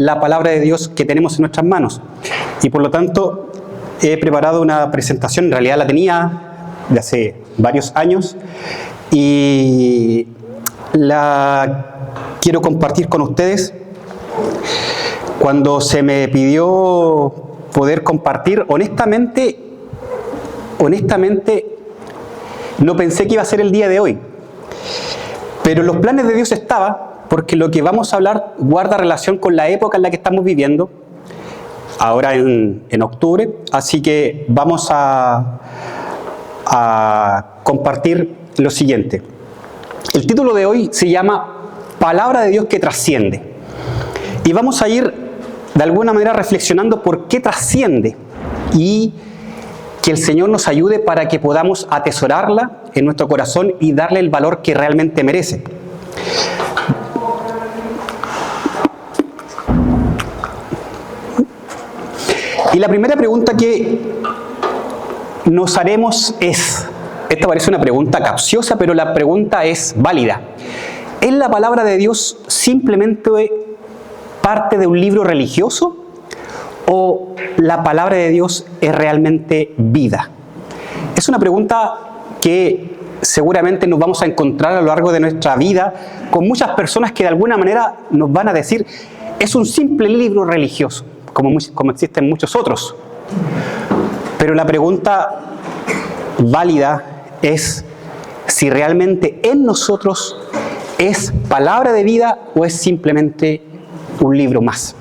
la palabra de Dios que tenemos en nuestras manos. Y por lo tanto he preparado una presentación, en realidad la tenía de hace varios años, y la quiero compartir con ustedes. Cuando se me pidió poder compartir, honestamente, no pensé que iba a ser el día de hoy. Pero en los planes de Dios estaba, porque lo que vamos a hablar guarda relación con la época en la que estamos viviendo, ahora en octubre. Así que vamos a compartir lo siguiente. El título de hoy se llama Palabra de Dios que trasciende. Y vamos a ir de alguna manera reflexionando por qué trasciende y que el Señor nos ayude para que podamos atesorarla en nuestro corazón y darle el valor que realmente merece. Y la primera pregunta que nos haremos es, esta parece una pregunta capciosa, pero la pregunta es válida. ¿Es la palabra de Dios simplemente parte de un libro religioso o la palabra de Dios es realmente vida? Es una pregunta que seguramente nos vamos a encontrar a lo largo de nuestra vida con muchas personas que de alguna manera nos van a decir es un simple libro religioso, como existen muchos otros. Pero la pregunta válida es si realmente en nosotros es palabra de vida o es simplemente un libro más.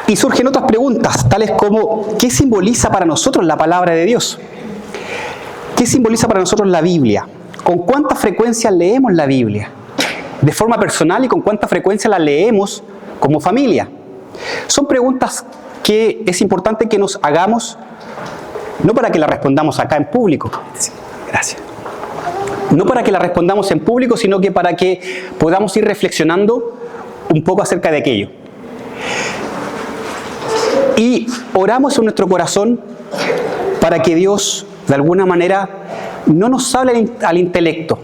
Y surgen otras preguntas, tales como, ¿qué simboliza para nosotros la palabra de Dios? ¿Qué simboliza para nosotros la Biblia? ¿Con cuánta frecuencia leemos la Biblia? De forma personal, y con cuánta frecuencia la leemos como familia. Son preguntas que es importante que nos hagamos, no para que las respondamos acá en público. Gracias. No para que la respondamos en público, sino que para que podamos ir reflexionando un poco acerca de aquello. Y oramos en nuestro corazón para que Dios, de alguna manera, no nos hable al intelecto.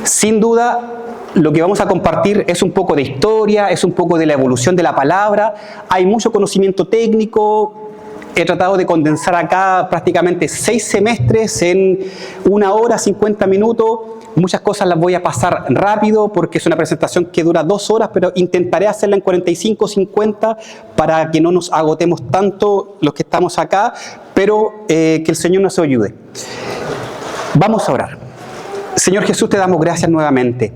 Sin duda, lo que vamos a compartir es un poco de historia, es un poco de la evolución de la palabra. Hay mucho conocimiento técnico. He tratado de condensar acá prácticamente 6 semestres en 1 hora, 50 minutos. Muchas cosas las voy a pasar rápido porque es una presentación que dura 2 horas, pero intentaré hacerla en 45, 50 para que no nos agotemos tanto los que estamos acá, pero que el Señor nos ayude. Vamos a orar. Señor Jesús, te damos gracias nuevamente.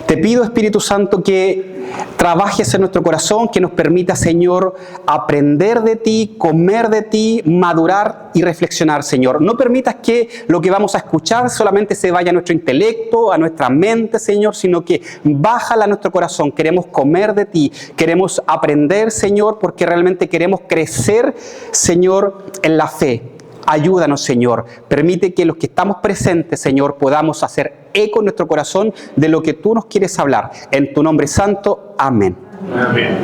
Te pido, Espíritu Santo, que trabajes en nuestro corazón, que nos permita, Señor, aprender de ti, comer de ti, madurar y reflexionar, Señor. No permitas que lo que vamos a escuchar solamente se vaya a nuestro intelecto, a nuestra mente, Señor, sino que bájala a nuestro corazón. Queremos comer de ti, queremos aprender, Señor, porque realmente queremos crecer, Señor, en la fe. Ayúdanos, Señor. Permite que los que estamos presentes, Señor, podamos hacer eco en nuestro corazón de lo que tú nos quieres hablar. En tu nombre santo. Amén. Amén.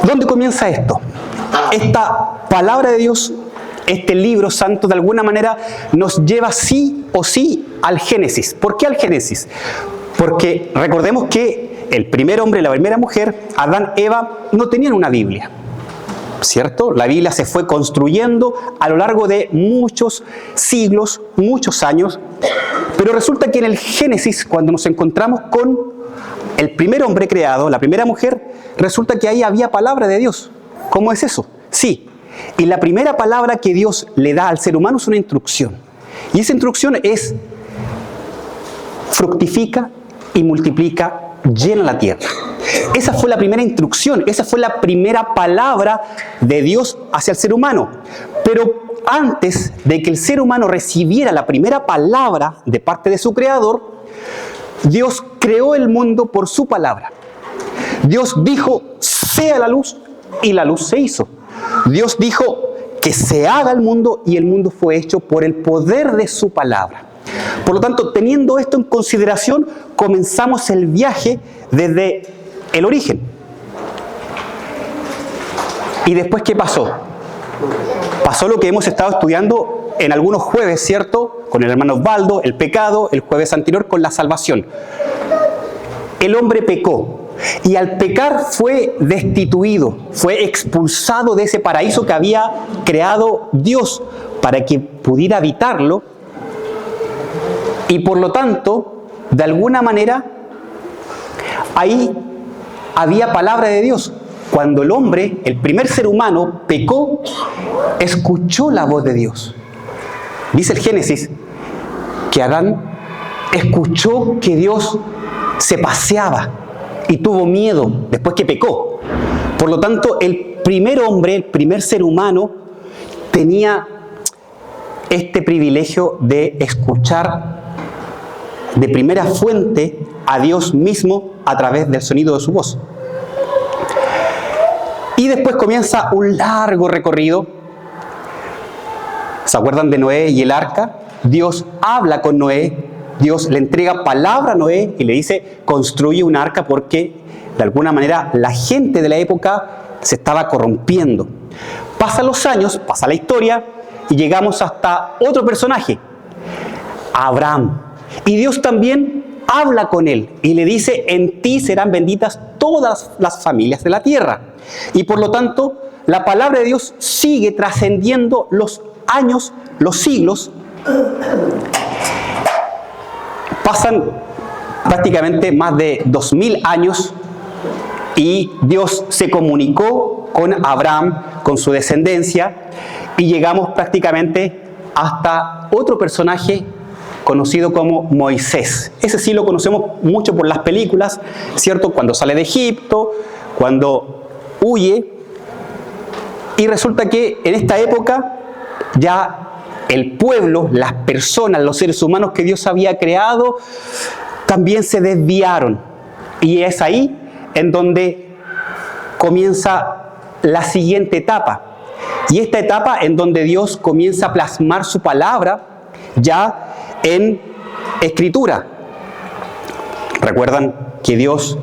¿Dónde comienza esto? Esta palabra de Dios, este libro santo, de alguna manera nos lleva sí o sí al Génesis. ¿Por qué al Génesis? Porque recordemos que el primer hombre y la primera mujer, Adán y Eva, no tenían una Biblia. ¿Cierto? La Biblia se fue construyendo a lo largo de muchos siglos, muchos años, pero resulta que en el Génesis, cuando nos encontramos con el primer hombre creado, la primera mujer, resulta que ahí había palabra de Dios. ¿Cómo es eso? Sí, y la primera palabra que Dios le da al ser humano es una instrucción, y esa instrucción es: fructifica y multiplica, llena la tierra. Esa fue la primera instrucción, esa fue la primera palabra de Dios hacia el ser humano. Pero antes de que el ser humano recibiera la primera palabra de parte de su Creador, Dios creó el mundo por su palabra. Dios dijo, sea la luz, y la luz se hizo. Dios dijo que se haga el mundo, y el mundo fue hecho por el poder de su palabra. Por lo tanto, teniendo esto en consideración, comenzamos el viaje desde el origen. ¿Y después qué pasó? Pasó lo que hemos estado estudiando en algunos jueves, ¿cierto? con el hermano Osvaldo, el pecado, el jueves anterior con la salvación. El hombre pecó y al pecar fue destituido, fue expulsado de ese paraíso que había creado Dios para que pudiera habitarlo, y por lo tanto, de alguna manera, ahí había palabra de Dios. Cuando el hombre, el primer ser humano, pecó, escuchó la voz de Dios. Dice el Génesis que Adán escuchó que Dios se paseaba y tuvo miedo después que pecó. Por lo tanto, el primer hombre, el primer ser humano, tenía este privilegio de escuchar de primera fuente a Dios mismo a través del sonido de su voz. Y después comienza un largo recorrido. ¿Se acuerdan de Noé y el arca? Dios habla con Noé, Dios le entrega palabra a Noé y le dice, construye un arca porque de alguna manera la gente de la época se estaba corrompiendo. Pasan los años, pasa la historia y llegamos hasta otro personaje, Abraham. Y Dios también habla con él y le dice, en ti serán benditas todas las familias de la tierra. Y por lo tanto, la palabra de Dios sigue trascendiendo los años, los siglos. Pasan prácticamente más de 2000 años y Dios se comunicó con Abraham, con su descendencia, y llegamos prácticamente hasta otro personaje conocido como Moisés. Ese sí lo conocemos mucho por las películas, ¿cierto? Cuando sale de Egipto, cuando huye, y resulta que en esta época ya el pueblo, las personas, los seres humanos que Dios había creado, también se desviaron. Y es ahí en donde comienza la siguiente etapa. Y esta etapa en donde Dios comienza a plasmar su palabra ya en escritura. Recuerdan que Dios,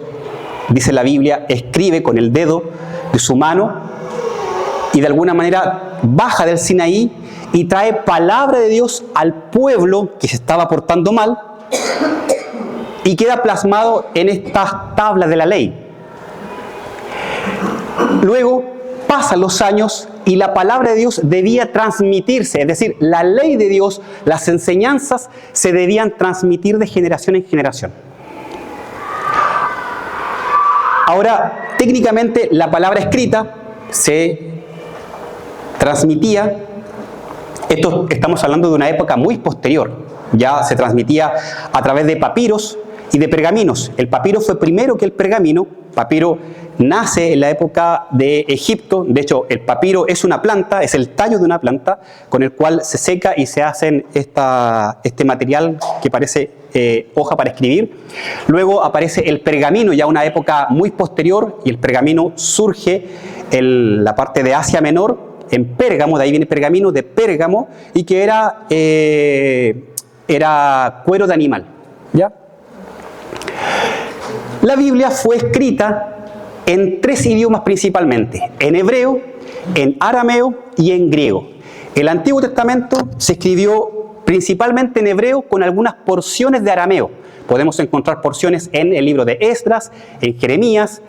dice la Biblia, escribe con el dedo de su mano y de alguna manera baja del Sinaí y trae palabra de Dios al pueblo que se estaba portando mal y queda plasmado en estas tablas de la ley. Luego pasan los años y la palabra de Dios debía transmitirse, es decir, la ley de Dios, las enseñanzas se debían transmitir de generación en generación. Ahora, técnicamente la palabra escrita se transmitía, esto estamos hablando de una época muy posterior, ya se transmitía a través de papiros y de pergaminos. El papiro fue primero que el pergamino. Papiro nace en la época de Egipto. De hecho, el papiro es una planta, es el tallo de una planta con el cual se seca y se hacen este material que parece hoja para escribir. Luego aparece el pergamino, ya una época muy posterior, y el pergamino surge en la parte de Asia Menor, en Pérgamo, de ahí viene pergamino, de Pérgamo, y que era cuero de animal, ¿ya? La Biblia fue escrita en 3 idiomas principalmente, en hebreo, en arameo y en griego. El Antiguo Testamento se escribió principalmente en hebreo con algunas porciones de arameo. Podemos encontrar porciones en el libro de Esdras, en Jeremías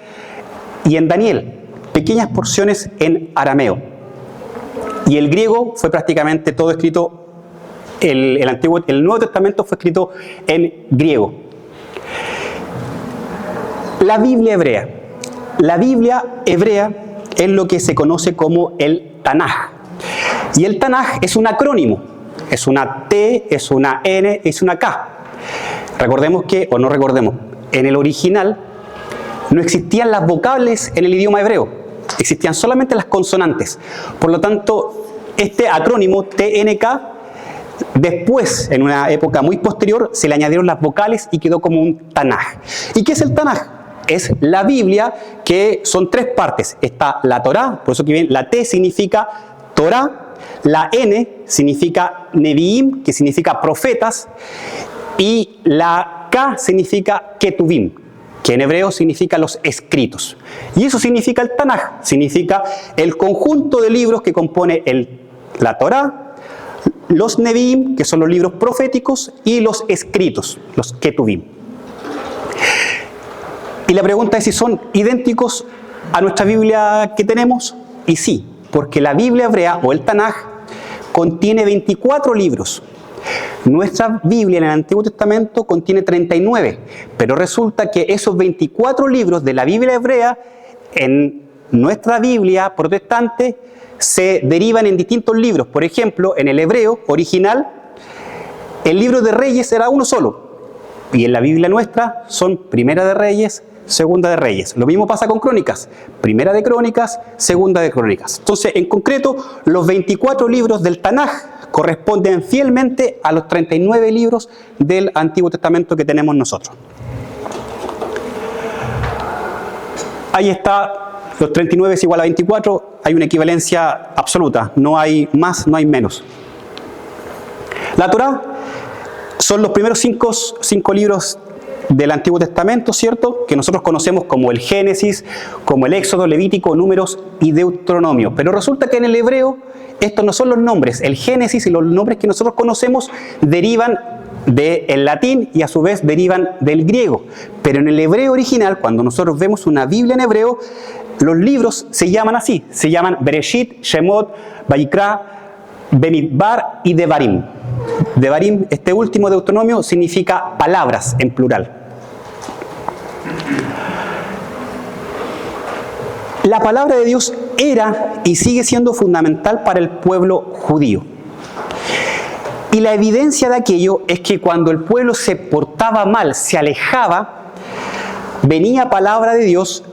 y en Daniel, pequeñas porciones en arameo. Y el griego fue prácticamente todo escrito, el Nuevo Testamento fue escrito en griego. La Biblia hebrea. La Biblia hebrea es lo que se conoce como el Tanaj. Y el Tanaj es un acrónimo. Es una T, es una N, es una K. Recordemos que, o no recordemos, en el original no existían las vocales en el idioma hebreo. Existían solamente las consonantes. Por lo tanto, este acrónimo TNK, después, en una época muy posterior, se le añadieron las vocales y quedó como un Tanaj. ¿Y qué es el Tanaj? Es la Biblia, que son 3 partes. Está la Torá, por eso que viene la T significa Torá, la N significa Neviim, que significa profetas, y la K significa Ketuvim, que en hebreo significa los escritos. Y eso significa el Tanaj, significa el conjunto de libros que compone la Torá, los Nevi'im, que son los libros proféticos, y los escritos, los Ketuvim. Y la pregunta es si son idénticos a nuestra Biblia que tenemos. Y sí, porque la Biblia hebrea o el Tanaj contiene 24 libros. Nuestra Biblia en el Antiguo Testamento contiene 39, pero resulta que esos 24 libros de la Biblia hebrea en nuestra Biblia protestante se derivan en distintos libros. Por ejemplo, en el hebreo original, el libro de Reyes era uno solo, y en la Biblia nuestra son Primera de Reyes, Segunda de Reyes. Lo mismo pasa con Crónicas, Primera de Crónicas, Segunda de Crónicas. Entonces, en concreto, los 24 libros del Tanaj corresponden fielmente a los 39 libros del Antiguo Testamento que tenemos nosotros. Ahí está, los 39 es igual a 24, hay una equivalencia absoluta, no hay más, no hay menos. La Torá son los primeros cinco libros del Antiguo Testamento, ¿cierto? Que nosotros conocemos como el Génesis, como el Éxodo, Levítico, Números y Deuteronomio. Pero resulta que en el hebreo estos no son los nombres. El Génesis y los nombres que nosotros conocemos derivan del latín y a su vez derivan del griego. Pero en el hebreo original, cuando nosotros vemos una Biblia en hebreo, los libros se llaman así. Se llaman Bereshit, Shemot, Vayikra, Bemidbar y Devarim. Devarim, este último Deuteronomio, significa palabras en plural. La palabra de Dios era y sigue siendo fundamental para el pueblo judío. Y la evidencia de aquello es que cuando el pueblo se portaba mal, se alejaba, venía palabra de Dios.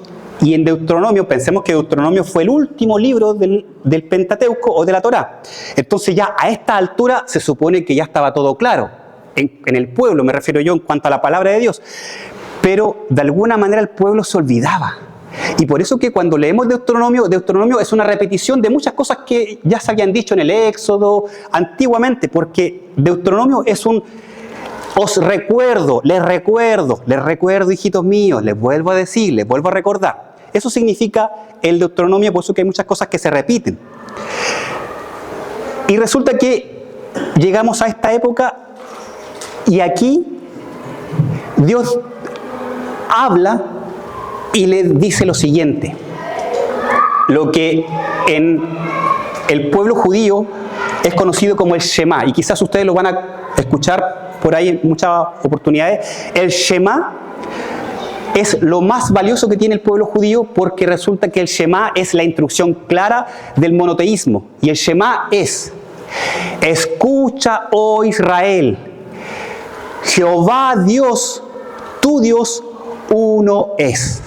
Y en Deuteronomio, pensemos que Deuteronomio fue el último libro del Pentateuco o de la Torá. Entonces ya a esta altura se supone que ya estaba todo claro. En el pueblo, me refiero yo en cuanto a la palabra de Dios. Pero de alguna manera el pueblo se olvidaba. Y por eso que cuando leemos Deuteronomio es una repetición de muchas cosas que ya se habían dicho en el Éxodo antiguamente. Porque Deuteronomio es un... Os recuerdo, les recuerdo, hijitos míos, les vuelvo a decir, les vuelvo a recordar. Eso significa el Deuteronomio, por eso que hay muchas cosas que se repiten. Y resulta que llegamos a esta época y aquí Dios habla y le dice lo siguiente. Lo que en el pueblo judío es conocido como el Shema, y quizás ustedes lo van a escuchar por ahí en muchas oportunidades. El Shema es lo más valioso que tiene el pueblo judío porque resulta que el Shema es la instrucción clara del monoteísmo. Y el Shema es: escucha, oh Israel, Jehová Dios, tu Dios, uno es.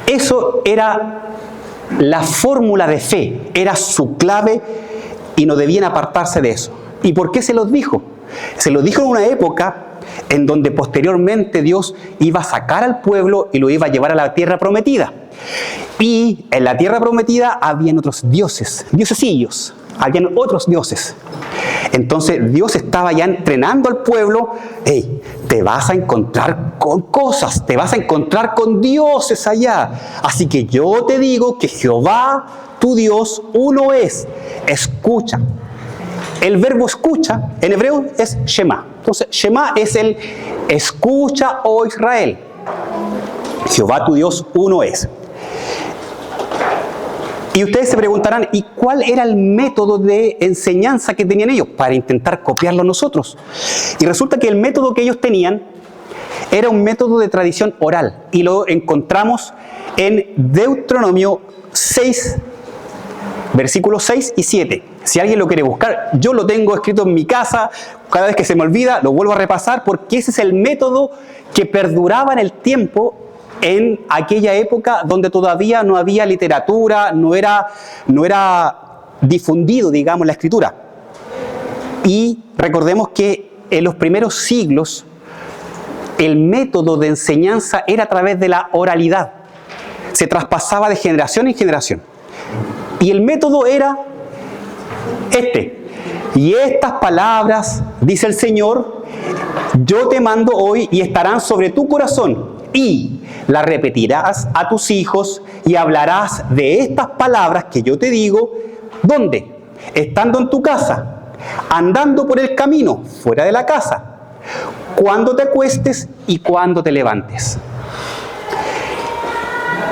Eso era la fórmula de fe, era su clave y no debían apartarse de eso. ¿Y por qué se los dijo? Se lo dijo en una época en donde posteriormente Dios iba a sacar al pueblo y lo iba a llevar a la tierra prometida. Y en la tierra prometida habían otros dioses, diosesillos, habían otros dioses. Entonces Dios estaba ya entrenando al pueblo. Hey, te vas a encontrar con cosas, te vas a encontrar con dioses allá. Así que yo te digo que Jehová, tu Dios, uno es. Escucha. El verbo escucha en hebreo es Shema. Entonces, Shema es el escucha, oh Israel. Jehová tu Dios uno es. Y ustedes se preguntarán, ¿y cuál era el método de enseñanza que tenían ellos para intentar copiarlo nosotros? Y resulta que el método que ellos tenían era un método de tradición oral. Y lo encontramos en Deuteronomio 6, versículos 6 y 7. Si alguien lo quiere buscar, yo lo tengo escrito en mi casa. Cada vez que se me olvida, lo vuelvo a repasar porque ese es el método que perduraba en el tiempo en aquella época donde todavía no había literatura, no era difundido, digamos, la escritura. Y recordemos que en los primeros siglos el método de enseñanza era a través de la oralidad. Se traspasaba de generación en generación. Y el método era este: y estas palabras, dice el Señor, yo te mando hoy y estarán sobre tu corazón, y las repetirás a tus hijos y hablarás de estas palabras que yo te digo. ¿Dónde? estando en tu casa, andando por el camino, fuera de la casa, cuando te acuestes y cuando te levantes.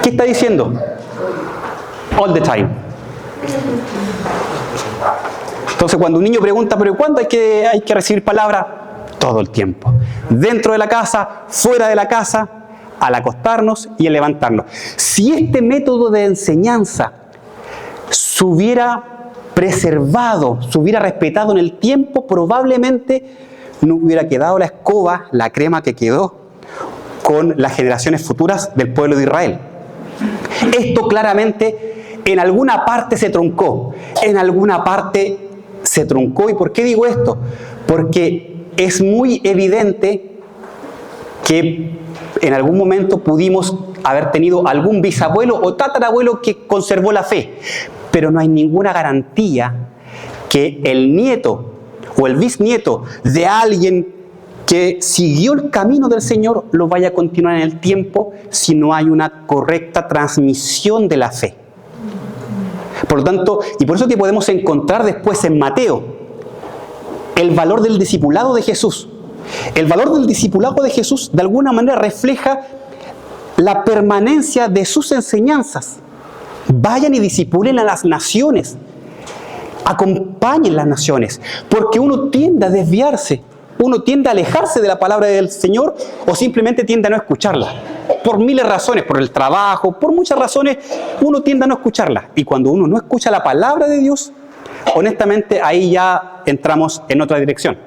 ¿Qué está diciendo? All the time. Entonces, cuando un niño pregunta, ¿pero cuándo hay que recibir palabra? Todo el tiempo. Dentro de la casa, fuera de la casa, al acostarnos y al levantarnos. Si este método de enseñanza se hubiera preservado, se hubiera respetado en el tiempo, probablemente no hubiera quedado la escoba, la crema que quedó con las generaciones futuras del pueblo de Israel. Esto claramente en alguna parte se truncó, en alguna parte se truncó. ¿Y por qué digo esto? Porque es muy evidente que en algún momento pudimos haber tenido algún bisabuelo o tatarabuelo que conservó la fe, pero no hay ninguna garantía que el nieto o el bisnieto de alguien que siguió el camino del Señor lo vaya a continuar en el tiempo si no hay una correcta transmisión de la fe. Por lo tanto, y por eso que podemos encontrar después en Mateo el valor del discipulado de Jesús. El valor del discipulado de Jesús de alguna manera refleja la permanencia de sus enseñanzas. Vayan y discipulen a las naciones. Acompañen las naciones. Porque uno tiende a desviarse. Uno tiende a alejarse de la palabra del Señor o simplemente tiende a no escucharla. Por miles de razones, por el trabajo, por muchas razones, uno tiende a no escucharla. Y cuando uno no escucha la palabra de Dios, honestamente ahí ya entramos en otra dirección.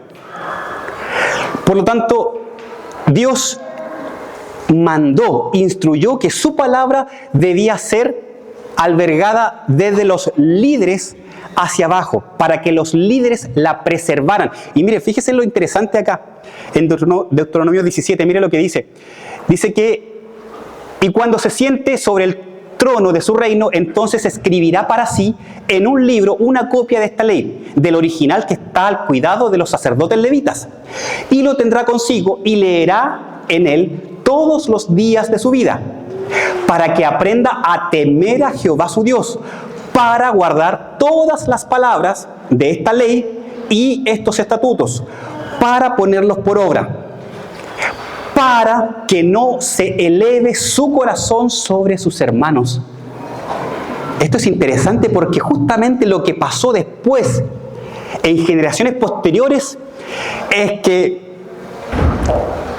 Por lo tanto, Dios mandó, instruyó que su palabra debía ser albergada desde los líderes hacia abajo, para que los líderes la preservaran. Y mire, fíjese lo interesante acá, en Deuteronomio 17, mire lo que dice. Dice que, y cuando se siente sobre el trono de su reino, entonces escribirá para sí en un libro una copia de esta ley, del original que está al cuidado de los sacerdotes levitas, y lo tendrá consigo y leerá en él todos los días de su vida, para que aprenda a temer a Jehová su Dios, para guardar todas las palabras de esta ley y estos estatutos, para ponerlos por obra, para que no se eleve su corazón sobre sus hermanos. Esto es interesante porque justamente lo que pasó después, en generaciones posteriores, es que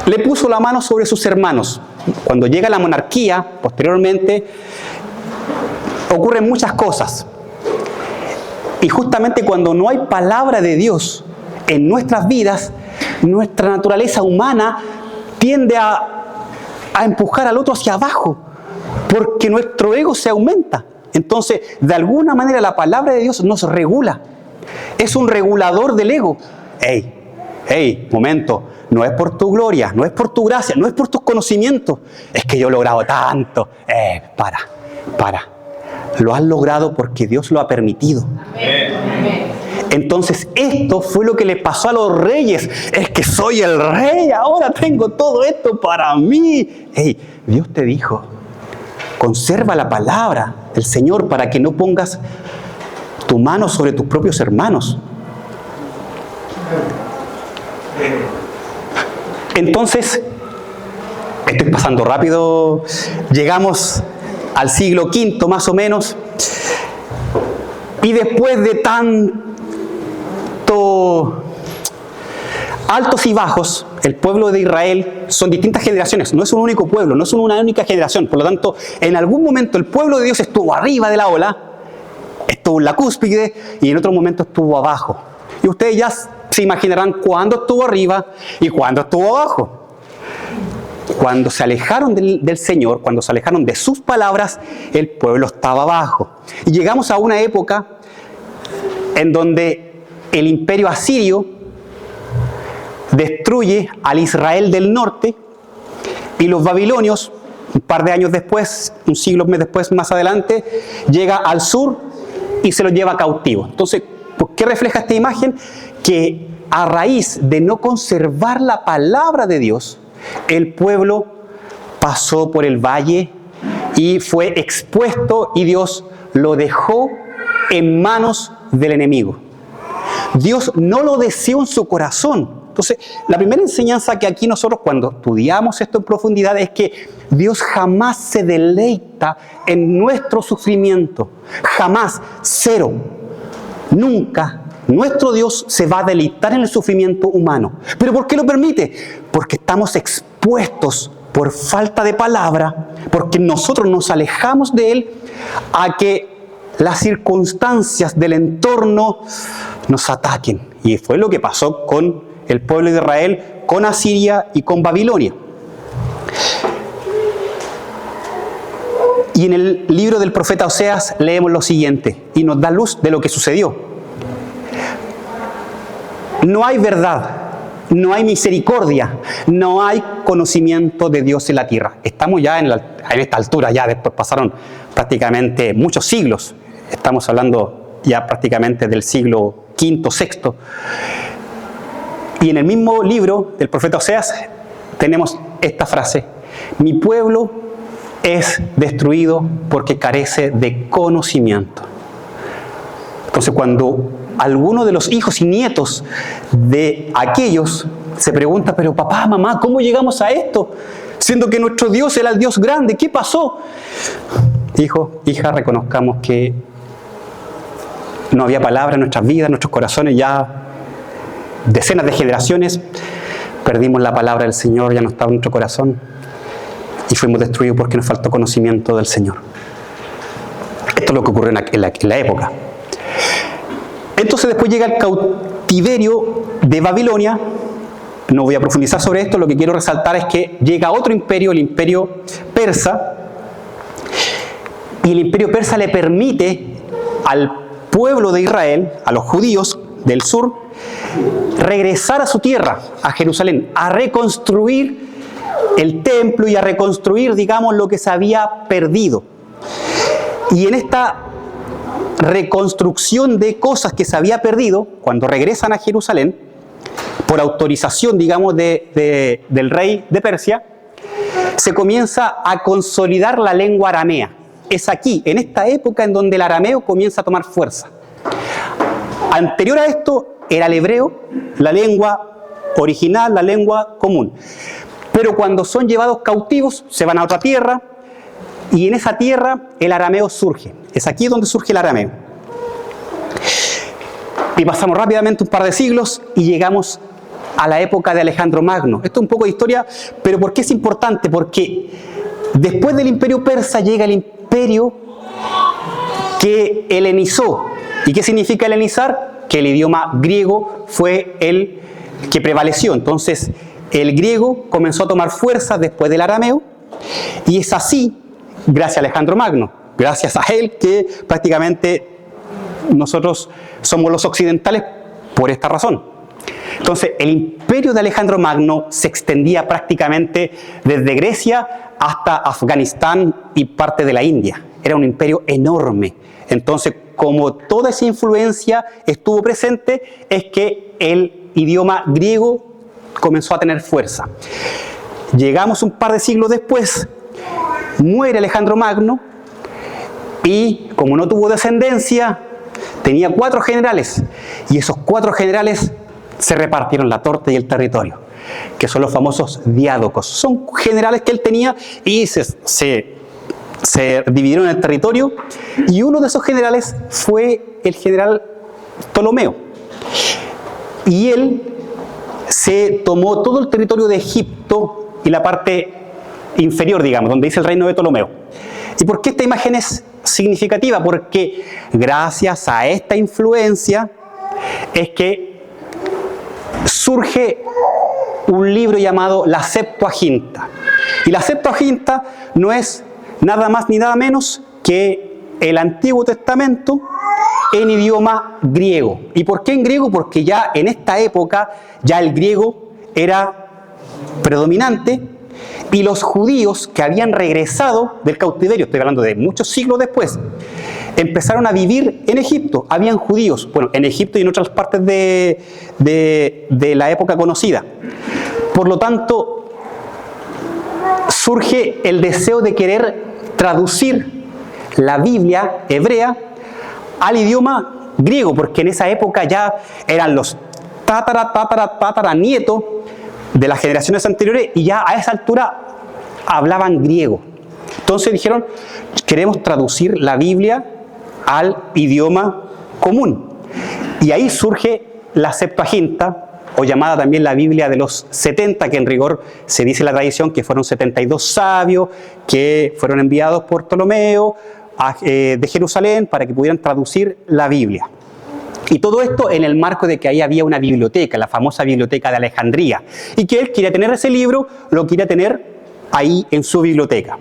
le puso la mano sobre sus hermanos. Cuando llega la monarquía, posteriormente, ocurren muchas cosas. Y justamente cuando no hay palabra de Dios en nuestras vidas, nuestra naturaleza humana tiende a empujar al otro hacia abajo, porque nuestro ego se aumenta. Entonces, de alguna manera la palabra de Dios nos regula. Es un regulador del ego. Hey, momento, no es por tu gloria, no es por tu gracia, no es por tus conocimientos. Es que yo he logrado tanto. Para. Lo has logrado porque Dios lo ha permitido. Entonces, esto fue lo que le pasó a los reyes. Es que soy el rey, ahora tengo todo esto para mí. Dios te dijo, conserva la palabra del Señor para que no pongas tu mano sobre tus propios hermanos. Entonces, estoy pasando rápido, llegamos al siglo V más o menos, y después de tanto altos y bajos, el pueblo de Israel son distintas generaciones, no es un único pueblo, no es una única generación. Por lo tanto, en algún momento el pueblo de Dios estuvo arriba de la ola, estuvo en la cúspide, y en otro momento estuvo abajo. Y ustedes ya se imaginarán cuándo estuvo arriba y cuándo estuvo abajo. Cuando se alejaron del Señor, cuando se alejaron de sus palabras, el pueblo estaba abajo. Y llegamos a una época en donde el imperio asirio destruye al Israel del norte y los babilonios, un par de años después, un siglo después más adelante, llega al sur y se los lleva cautivo. Entonces, ¿qué refleja esta imagen? Que a raíz de no conservar la palabra de Dios, el pueblo pasó por el valle y fue expuesto y Dios lo dejó en manos del enemigo. Dios no lo deseó en su corazón. Entonces, la primera enseñanza que aquí nosotros cuando estudiamos esto en profundidad es que Dios jamás se deleita en nuestro sufrimiento. Jamás, cero, nunca. Nuestro Dios se va a deleitar en el sufrimiento humano. ¿Pero por qué lo permite? Porque estamos expuestos por falta de palabra, porque nosotros nos alejamos de Él, a que las circunstancias del entorno nos ataquen. Y fue lo que pasó con el pueblo de Israel, con Asiria y con Babilonia. Y en el libro del profeta Oseas leemos lo siguiente, y nos da luz de lo que sucedió. No hay verdad, no hay misericordia, no hay conocimiento de Dios en la tierra. Estamos ya en esta altura, ya después pasaron prácticamente muchos siglos. Estamos hablando ya prácticamente del siglo V, VI. Y en el mismo libro del profeta Oseas tenemos esta frase: mi pueblo es destruido porque carece de conocimiento. Entonces, cuando alguno de los hijos y nietos de aquellos se pregunta, pero papá, mamá, ¿cómo llegamos a esto? Siendo que nuestro Dios era el Dios grande, ¿qué pasó? Hijo, hija, reconozcamos que no había palabra en nuestras vidas, en nuestros corazones, ya decenas de generaciones perdimos la palabra del Señor, ya no estaba en nuestro corazón y fuimos destruidos porque nos faltó conocimiento del Señor. Esto es lo que ocurrió en la época. Entonces después llega el cautiverio de Babilonia. No voy a profundizar sobre esto, lo que quiero resaltar es que llega otro imperio, el imperio persa, y el imperio persa le permite al pueblo de Israel, a los judíos del sur, regresar a su tierra, a Jerusalén, a reconstruir el templo y a reconstruir, digamos, lo que se había perdido. Y en esta reconstrucción de cosas que se había perdido, cuando regresan a Jerusalén, por autorización, digamos, del rey de Persia, se comienza a consolidar la lengua aramea. Es aquí, en esta época, en donde el arameo comienza a tomar fuerza. Anterior a esto era el hebreo, la lengua original, la lengua común. Pero cuando son llevados cautivos, se van a otra tierra, y en esa tierra el arameo surge. Es aquí donde surge el arameo. Y pasamos rápidamente un par de siglos y llegamos a la época de Alejandro Magno. Esto es un poco de historia, pero ¿por qué es importante? Porque después del imperio persa llega el imperio que helenizó. ¿Y qué significa helenizar? Que el idioma griego fue el que prevaleció. Entonces, el griego comenzó a tomar fuerza después del arameo, y es así, gracias a Alejandro Magno, gracias a él, que prácticamente nosotros somos los occidentales por esta razón. Entonces, el imperio de Alejandro Magno se extendía prácticamente desde Grecia hasta Afganistán y parte de la India. Era un imperio enorme. Entonces, como toda esa influencia estuvo presente, es que el idioma griego comenzó a tener fuerza. Llegamos un par de siglos después, muere Alejandro Magno, y como no tuvo descendencia, tenía 4 generales, y esos 4 generales se repartieron la torta y el territorio, que son los famosos diádocos. Son generales que él tenía y se dividieron el territorio, y uno de esos generales fue el general Ptolomeo. Y él se tomó todo el territorio de Egipto y la parte inferior, digamos, donde dice el reino de Ptolomeo. ¿Y por qué esta imagen es significativa? Porque gracias a esta influencia es que surge un libro llamado la Septuaginta. Y la Septuaginta no es nada más ni nada menos que el Antiguo Testamento en idioma griego. ¿Y por qué en griego? Porque ya en esta época ya el griego era predominante, y los judíos que habían regresado del cautiverio, estoy hablando de muchos siglos después, empezaron a vivir en Egipto. Habían judíos, bueno, en Egipto y en otras partes de la época conocida. Por lo tanto, surge el deseo de querer traducir la Biblia hebrea al idioma griego, porque en esa época ya eran los tataranietos de las generaciones anteriores y ya a esa altura hablaban griego. Entonces dijeron, queremos traducir la Biblia al idioma común. Y ahí surge la Septuaginta, o llamada también la Biblia de los 70, que en rigor se dice la tradición que fueron 72 sabios que fueron enviados por Ptolomeo de Jerusalén para que pudieran traducir la Biblia. Y todo esto en el marco de que ahí había una biblioteca, la famosa biblioteca de Alejandría, y que él quería tener ese libro, lo quería tener ahí en su biblioteca.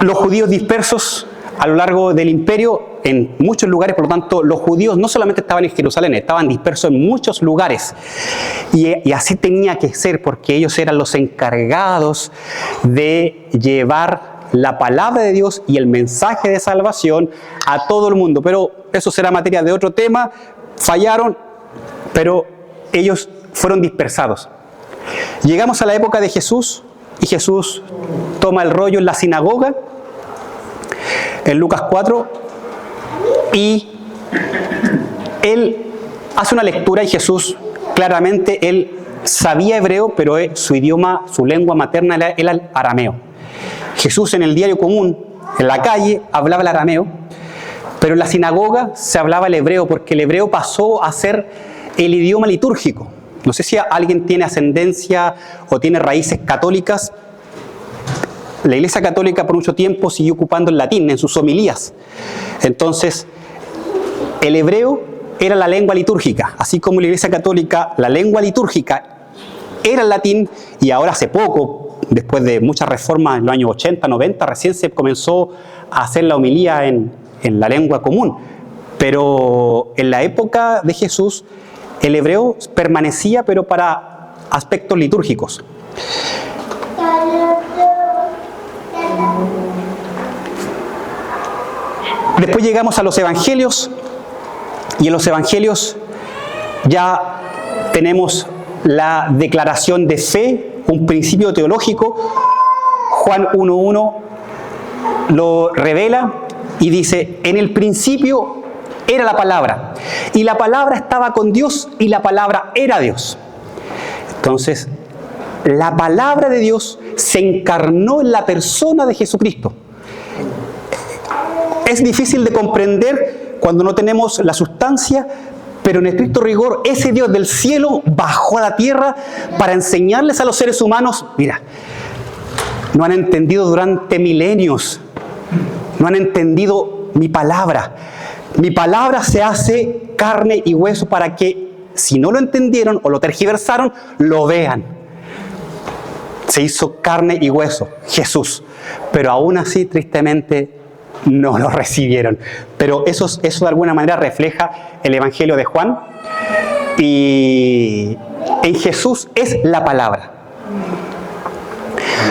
Los judíos dispersos a lo largo del imperio en muchos lugares, por lo tanto los judíos no solamente estaban en Jerusalén, estaban dispersos en muchos lugares y así tenía que ser, porque ellos eran los encargados de llevar la palabra de Dios y el mensaje de salvación a todo el mundo. Pero eso será materia de otro tema. Fallaron, pero ellos fueron dispersados. Llegamos a la época de Jesús y Jesús toma el rollo en la sinagoga en Lucas 4 y él hace una lectura y Jesús claramente él sabía hebreo, pero su idioma, su lengua materna era el arameo. Jesús en el diario común, en la calle, hablaba el arameo, pero en la sinagoga se hablaba el hebreo, porque el hebreo pasó a ser el idioma litúrgico. No sé si alguien tiene ascendencia o tiene raíces católicas. La Iglesia Católica por mucho tiempo siguió ocupando el latín en sus homilías. Entonces, el hebreo era la lengua litúrgica, así como la Iglesia Católica, la lengua litúrgica era el latín, y ahora hace poco, después de muchas reformas en los años 80, 90, recién se comenzó a hacer la homilía en la lengua común. Pero en la época de Jesús, el hebreo permanecía, pero para aspectos litúrgicos. Después llegamos a los evangelios, y en los evangelios ya tenemos la declaración de fe, un principio teológico. Juan 1:1 lo revela y dice: en el principio era la palabra, y la palabra estaba con Dios, y la palabra era Dios. Entonces, la palabra de Dios se encarnó en la persona de Jesucristo. Es difícil de comprender cuando no tenemos la sustancia, pero en estricto rigor, ese Dios del cielo bajó a la tierra para enseñarles a los seres humanos. Mira, no han entendido durante milenios, no han entendido mi palabra. Mi palabra se hace carne y hueso para que, si no lo entendieron o lo tergiversaron, lo vean. Se hizo carne y hueso, Jesús, pero aún así, tristemente, no lo recibieron. Pero eso de alguna manera refleja el Evangelio de Juan. Y en Jesús es la palabra.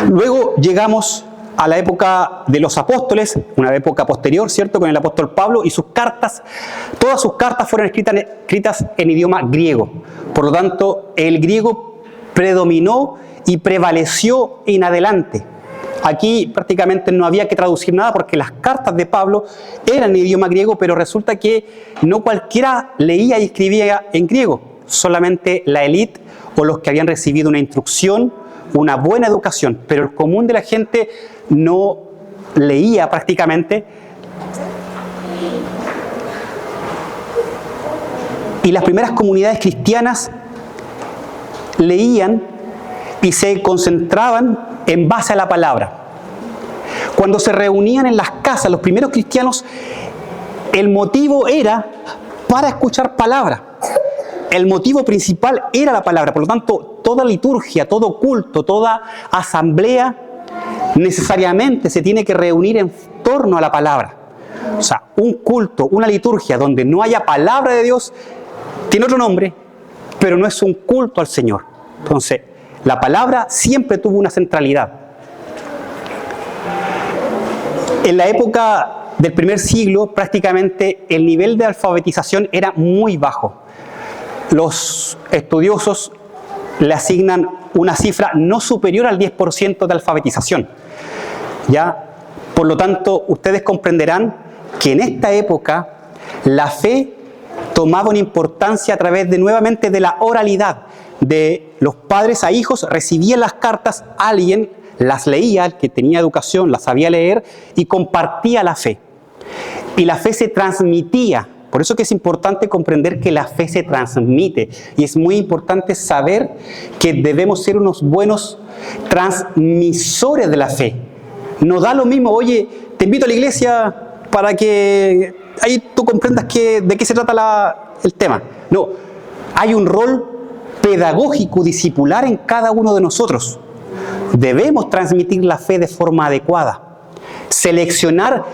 Luego llegamos a la época de los apóstoles, una época posterior, ¿cierto?, con el apóstol Pablo y sus cartas. Todas sus cartas fueron escritas en idioma griego. Por lo tanto, el griego predominó y prevaleció en adelante. Aquí prácticamente no había que traducir nada porque las cartas de Pablo eran en idioma griego, pero resulta que no cualquiera leía y escribía en griego, solamente la élite o los que habían recibido una instrucción, una buena educación, pero el común de la gente no leía prácticamente. Y las primeras comunidades cristianas leían y se concentraban en base a la palabra. Cuando se reunían en las casas, los primeros cristianos, el motivo era para escuchar palabra. El motivo principal era la palabra. Por lo tanto, toda liturgia, todo culto, toda asamblea, necesariamente se tiene que reunir en torno a la palabra. O sea, un culto, una liturgia donde no haya palabra de Dios, tiene otro nombre, pero no es un culto al Señor. Entonces, la palabra siempre tuvo una centralidad. En la época del primer siglo, prácticamente el nivel de alfabetización era muy bajo. Los estudiosos le asignan una cifra no superior al 10% de alfabetización. ¿Ya? Por lo tanto, ustedes comprenderán que en esta época la fe tomaba una importancia a través nuevamente de la oralidad, de los padres a hijos, recibían las cartas, alguien las leía, el que tenía educación las sabía leer y compartía la fe. Y la fe se transmitía. Por eso que es importante comprender que la fe se transmite. Y es muy importante saber que debemos ser unos buenos transmisores de la fe. No da lo mismo, oye, te invito a la iglesia para que ahí tú comprendas de qué se trata el tema. No, hay un rol pedagógico, discipular en cada uno de nosotros. Debemos transmitir la fe de forma adecuada. Seleccionar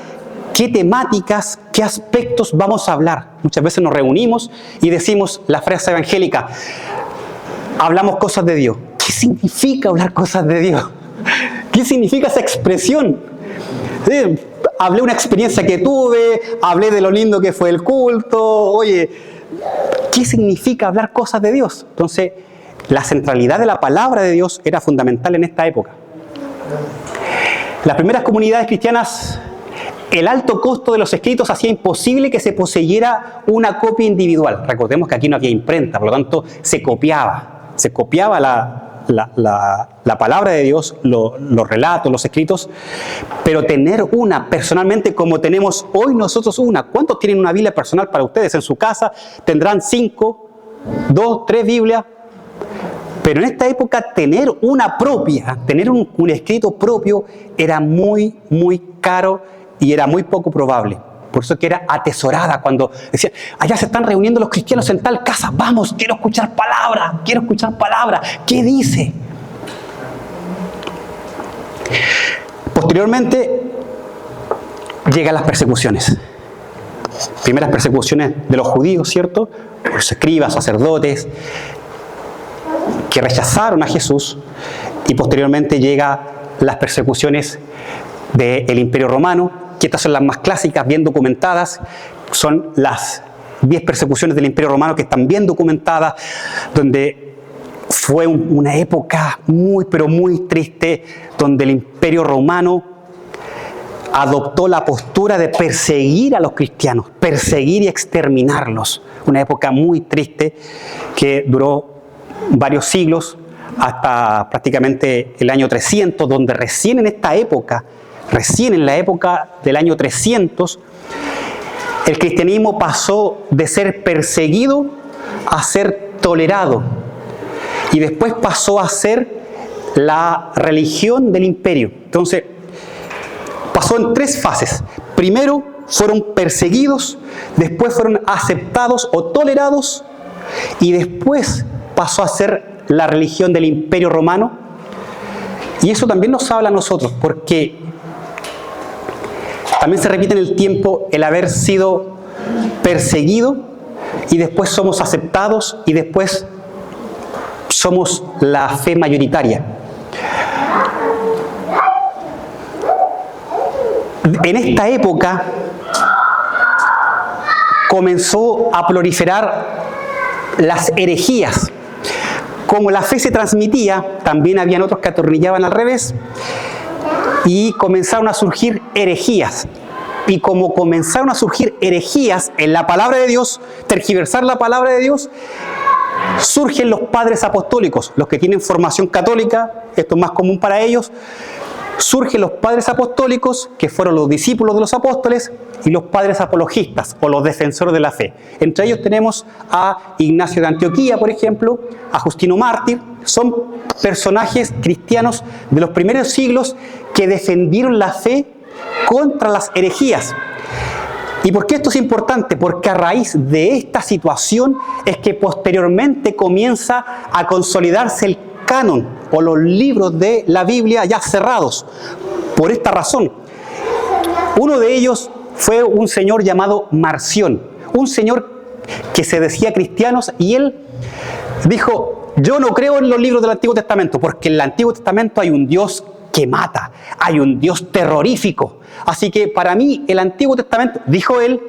qué temáticas, qué aspectos vamos a hablar. Muchas veces nos reunimos y decimos la frase evangélica, hablamos cosas de Dios. ¿Qué significa hablar cosas de Dios? ¿Qué significa esa expresión? Hablé una experiencia que tuve, hablé de lo lindo que fue el culto. Oye, ¿qué significa hablar cosas de Dios? Entonces, la centralidad de la palabra de Dios era fundamental en esta época. Las primeras comunidades cristianas, el alto costo de los escritos hacía imposible que se poseyera una copia individual. Recordemos que aquí no había imprenta, por lo tanto se copiaba la palabra de Dios, los relatos, los escritos, pero tener una personalmente como tenemos hoy nosotros una. ¿Cuántos tienen una Biblia personal para ustedes? En su casa tendrán 5, 2, 3 Biblias. Pero en esta época tener una propia, tener un escrito propio era muy, muy caro y era muy poco probable. Por eso que era atesorada cuando decían, allá se están reuniendo los cristianos en tal casa, vamos, quiero escuchar palabra, ¿qué dice? Posteriormente llegan las persecuciones. Primeras persecuciones de los judíos, ¿cierto? Los escribas, sacerdotes, que rechazaron a Jesús, y posteriormente llegan las persecuciones del Imperio Romano, que estas son las más clásicas, bien documentadas, son las 10 persecuciones del Imperio Romano que están bien documentadas, donde fue una época muy, pero muy triste, donde el Imperio Romano adoptó la postura de perseguir a los cristianos, perseguir y exterminarlos. Una época muy triste que duró varios siglos, hasta prácticamente el año 300, donde recién en esta época, recién en la época del año 300, el cristianismo pasó de ser perseguido a ser tolerado, y después pasó a ser la religión del imperio. Entonces, pasó en 3 fases. Primero fueron perseguidos, después fueron aceptados o tolerados, y después pasó a ser la religión del Imperio Romano. Y eso también nos habla a nosotros, porque también se repite en el tiempo el haber sido perseguido, y después somos aceptados, y después somos la fe mayoritaria. En esta época comenzó a proliferar las herejías. Como la fe se transmitía, también habían otros que atornillaban al revés, y comenzaron a surgir herejías. Y como comenzaron a surgir herejías en la palabra de Dios, tergiversar la palabra de Dios, surgen los padres apostólicos, los que tienen formación católica, esto es más común para ellos. Surgen los padres apostólicos, que fueron los discípulos de los apóstoles, y los padres apologistas, o los defensores de la fe. Entre ellos tenemos a Ignacio de Antioquía, por ejemplo, a Justino Mártir. Son personajes cristianos de los primeros siglos que defendieron la fe contra las herejías. ¿Y por qué esto es importante? Porque a raíz de esta situación es que posteriormente comienza a consolidarse el canon o los libros de la Biblia ya cerrados. Por esta razón, uno de ellos fue un señor llamado Marción, un señor que se decía cristiano, y él dijo: yo no creo en los libros del Antiguo Testamento, porque en el Antiguo Testamento hay un Dios que mata, hay un Dios terrorífico, así que para mí el Antiguo Testamento, dijo él,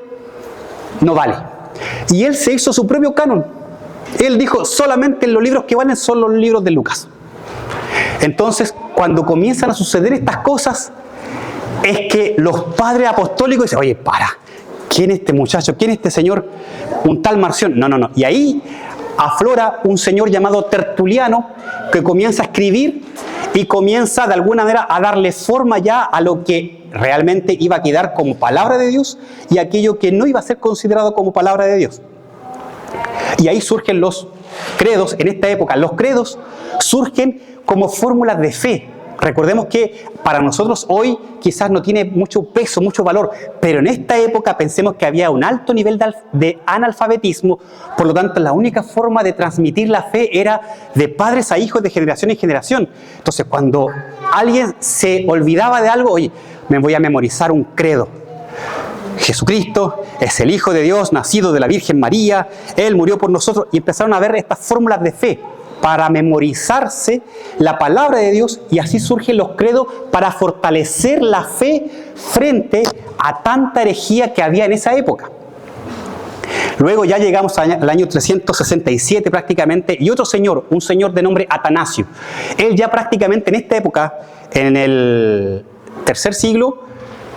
no vale. Y él se hizo su propio canon. Él dijo: solamente los libros que valen son los libros de Lucas. Entonces, cuando comienzan a suceder estas cosas, es que los padres apostólicos dicen: oye, ¿quién es este muchacho? ¿Quién es este señor? Un tal Marción. No. Y ahí aflora un señor llamado Tertuliano que comienza a escribir y comienza de alguna manera a darle forma ya a lo que realmente iba a quedar como palabra de Dios y aquello que no iba a ser considerado como palabra de Dios. Y ahí surgen los credos. En esta época los credos surgen como fórmulas de fe. Recordemos que para nosotros hoy quizás no tiene mucho peso, mucho valor, pero en esta época pensemos que había un alto nivel de analfabetismo, por lo tanto la única forma de transmitir la fe era de padres a hijos, de generación en generación. Entonces cuando alguien se olvidaba de algo, oye, me voy a memorizar un credo. Jesucristo es el Hijo de Dios, nacido de la Virgen María, Él murió por nosotros, y empezaron a ver estas fórmulas de fe para memorizarse la palabra de Dios, y así surgen los credos para fortalecer la fe frente a tanta herejía que había en esa época. Luego ya llegamos al año 367 prácticamente, y otro señor, un señor de nombre Atanasio. Él ya prácticamente en esta época, en el tercer siglo,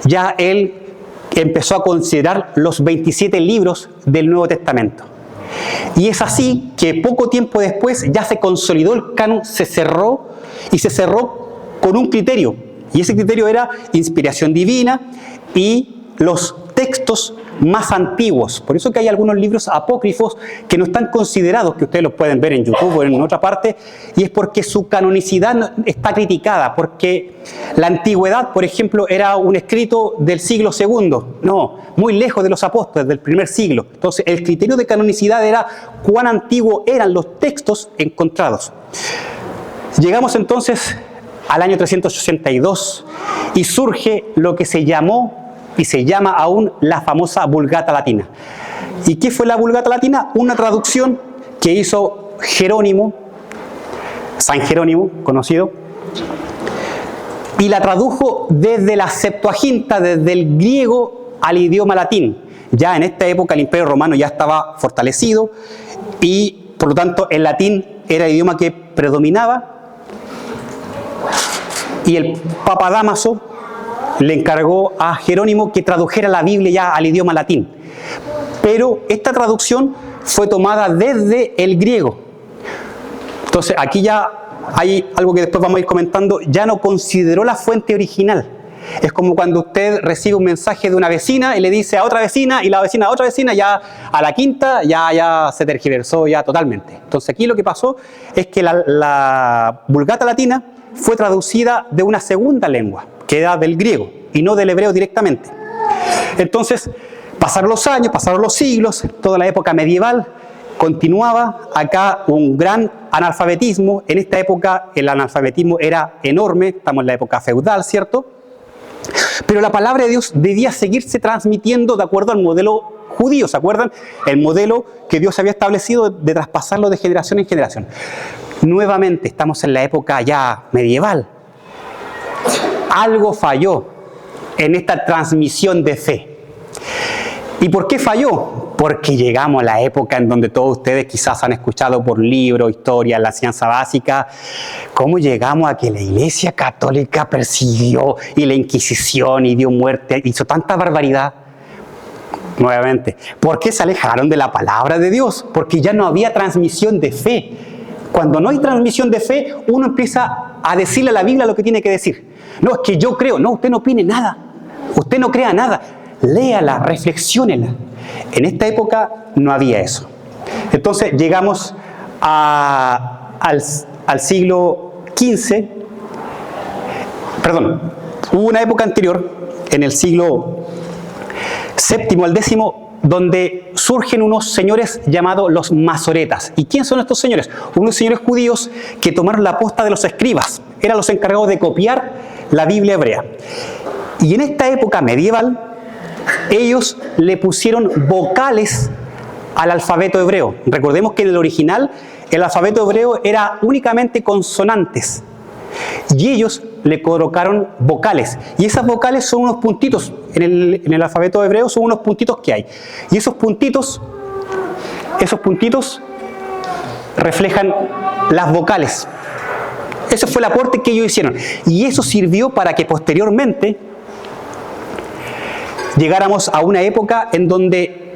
ya él empezó a considerar los 27 libros del Nuevo Testamento. Y es así que poco tiempo después ya se consolidó el canon, se cerró, y se cerró con un criterio. Y ese criterio era inspiración divina y los textos más antiguos. Por eso que hay algunos libros apócrifos que no están considerados, que ustedes los pueden ver en YouTube o en otra parte, y es porque su canonicidad está criticada, porque la antigüedad, por ejemplo, era un escrito del siglo II, no, muy lejos de los apóstoles, del primer siglo. Entonces, el criterio de canonicidad era cuán antiguos eran los textos encontrados. Llegamos entonces al año 382 y surge lo que se llamó y se llama aún la famosa Vulgata Latina. ¿Y qué fue la Vulgata Latina? Una traducción que hizo Jerónimo, San Jerónimo, conocido, y la tradujo desde la Septuaginta, desde el griego al idioma latín. Ya en esta época el Imperio Romano ya estaba fortalecido y por lo tanto el latín era el idioma que predominaba, y el Papa Dámaso le encargó a Jerónimo que tradujera la Biblia ya al idioma latín. Pero esta traducción fue tomada desde el griego. Entonces aquí ya hay algo que después vamos a ir comentando, ya no consideró la fuente original. Es como cuando usted recibe un mensaje de una vecina y le dice a otra vecina, y la vecina a otra vecina, ya a la quinta ya se tergiversó ya totalmente. Entonces aquí lo que pasó es que la Vulgata Latina fue traducida de una segunda lengua, que era del griego, y no del hebreo directamente. Entonces, pasaron los años, pasaron los siglos, toda la época medieval continuaba acá un gran analfabetismo. En esta época el analfabetismo era enorme, estamos en la época feudal, ¿cierto? Pero la palabra de Dios debía seguirse transmitiendo de acuerdo al modelo judío, ¿se acuerdan? El modelo que Dios había establecido de traspasarlo de generación en generación. Nuevamente estamos en la época ya medieval. Algo falló en esta transmisión de fe. ¿Y por qué falló? Porque llegamos a la época en donde todos ustedes quizás han escuchado por libros, historia, la enseñanza básica, cómo llegamos a que la Iglesia Católica persiguió y la Inquisición y dio muerte, hizo tanta barbaridad. Nuevamente, ¿por qué se alejaron de la palabra de Dios? Porque ya no había transmisión de fe. Cuando no hay transmisión de fe, uno empieza a decirle a la Biblia lo que tiene que decir. No, es que yo creo. No, usted no opine nada. Usted no crea nada. Léala, reflexiónela. En esta época no había eso. Entonces llegamos al siglo XV. Perdón, hubo una época anterior, en el siglo VII al X, donde surgen unos señores llamados los masoretas. ¿Y quién son estos señores? Unos señores judíos que tomaron la posta de los escribas. Eran los encargados de copiar la Biblia hebrea. Y en esta época medieval, ellos le pusieron vocales al alfabeto hebreo. Recordemos que en el original, el alfabeto hebreo era únicamente consonantes. Y ellos le colocaron vocales. Y esas vocales son unos puntitos. En el alfabeto hebreo son unos puntitos que hay. Y esos puntitos reflejan las vocales. Ese fue el aporte que ellos hicieron. Y eso sirvió para que posteriormente llegáramos a una época en donde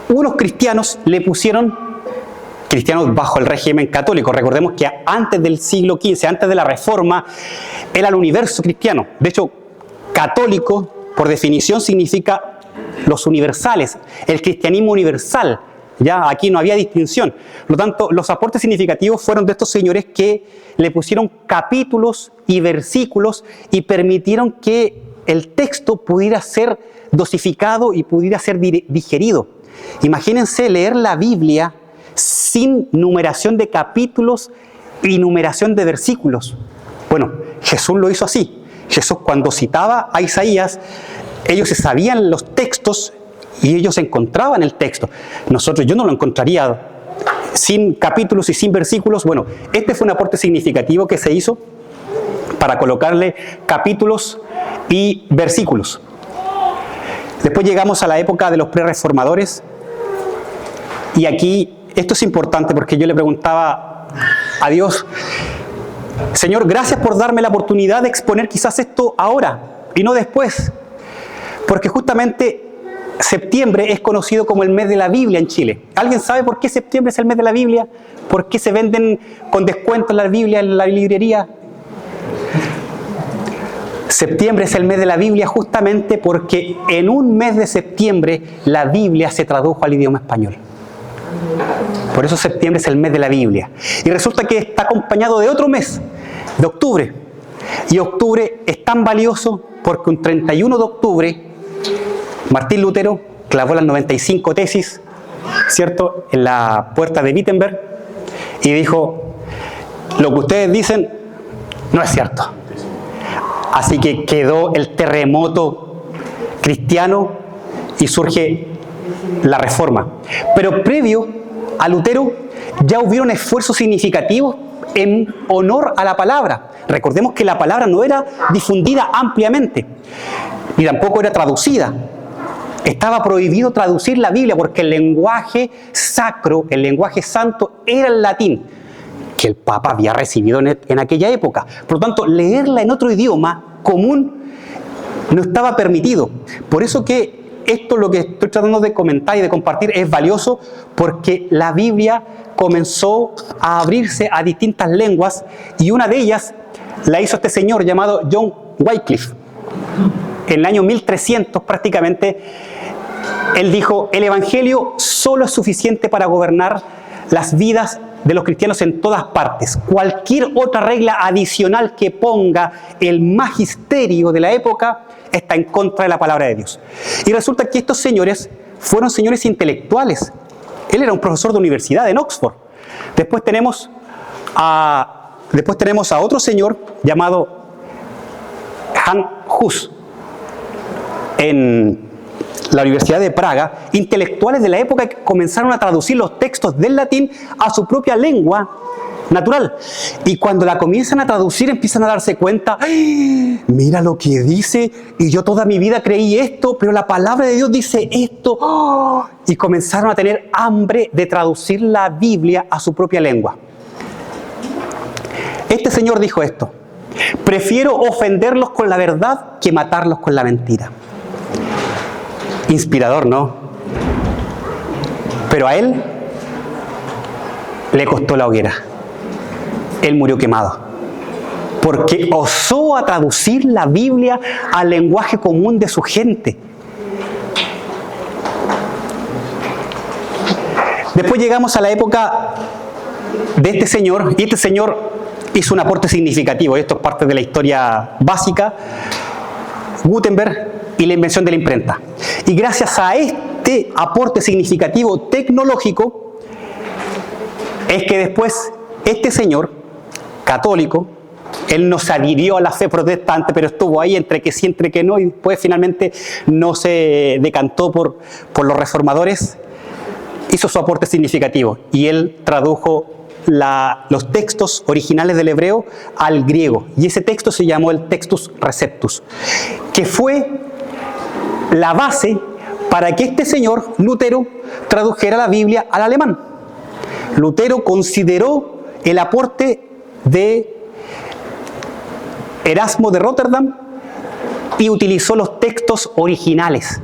unos cristianos le pusieron, cristianos bajo el régimen católico, recordemos que antes del siglo XV, antes de la Reforma, era el universo cristiano. De hecho, católico, por definición, significa los universales, el cristianismo universal. Ya aquí no había distinción. Por lo tanto, los aportes significativos fueron de estos señores que le pusieron capítulos y versículos y permitieron que el texto pudiera ser dosificado y pudiera ser digerido. Imagínense leer la Biblia sin numeración de capítulos y numeración de versículos. Bueno, Jesús lo hizo así. Jesús, cuando citaba a Isaías, ellos se sabían los textos y ellos encontraban el texto. Yo no lo encontraría sin capítulos y sin versículos. Bueno, este fue un aporte significativo que se hizo para colocarle capítulos y versículos. Después llegamos a la época de los prerreformadores, y aquí esto es importante porque yo le preguntaba a Dios: Señor, gracias por darme la oportunidad de exponer quizás esto ahora y no después, porque justamente septiembre es conocido como el mes de la Biblia en Chile. ¿Alguien sabe por qué septiembre es el mes de la Biblia? ¿Por qué se venden con descuento la Biblia en la librería? Septiembre es el mes de la Biblia justamente porque en un mes de septiembre la Biblia se tradujo al idioma español. Por eso septiembre es el mes de la Biblia. Y resulta que está acompañado de otro mes, de octubre. Y octubre es tan valioso porque un 31 de octubre Martín Lutero clavó las 95 tesis, ¿cierto?, en la puerta de Wittenberg y dijo: lo que ustedes dicen no es cierto. Así que quedó el terremoto cristiano y surge la Reforma. Pero previo a Lutero ya hubieron esfuerzos significativos en honor a la palabra. Recordemos que la palabra no era difundida ampliamente, ni tampoco era traducida. Estaba prohibido traducir la Biblia porque el lenguaje sacro, el lenguaje santo, era el latín, que el Papa había recibido en aquella época. Por lo tanto, leerla en otro idioma común no estaba permitido. Por eso que esto, lo que estoy tratando de comentar y de compartir, es valioso, porque la Biblia comenzó a abrirse a distintas lenguas, y una de ellas la hizo este señor llamado John Wycliffe. En el año 1300 prácticamente, él dijo: el Evangelio solo es suficiente para gobernar las vidas de los cristianos en todas partes. Cualquier otra regla adicional que ponga el magisterio de la época está en contra de la palabra de Dios. Y resulta que estos señores fueron señores intelectuales. Él era un profesor de universidad en Oxford. Después tenemos a otro señor llamado Jan Hus en la Universidad de Praga, intelectuales de la época que comenzaron a traducir los textos del latín a su propia lengua natural. Y cuando la comienzan a traducir, empiezan a darse cuenta: ¡ay! Mira lo que dice, y yo toda mi vida creí esto, pero la palabra de Dios dice esto. ¡Oh! Y comenzaron a tener hambre de traducir la Biblia a su propia lengua. Este señor dijo esto: prefiero ofenderlos con la verdad que matarlos con la mentira. Inspirador, ¿no? Pero a él le costó la hoguera. Él murió quemado, porque osó a traducir la Biblia al lenguaje común de su gente. Después llegamos a la época de este señor, y este señor hizo un aporte significativo. Esto es parte de la historia básica: Gutenberg y la invención de la imprenta. Y gracias a este aporte significativo tecnológico es que después este señor católico, él no se adhirió a la fe protestante, pero estuvo ahí entre que sí, entre que no, y después finalmente no se decantó por los reformadores. Hizo su aporte significativo y él tradujo los textos originales del hebreo al griego, y ese texto se llamó el Textus Receptus, que fue la base para que este señor Lutero tradujera la Biblia al alemán. Lutero consideró el aporte de Erasmo de Rotterdam y utilizó los textos originales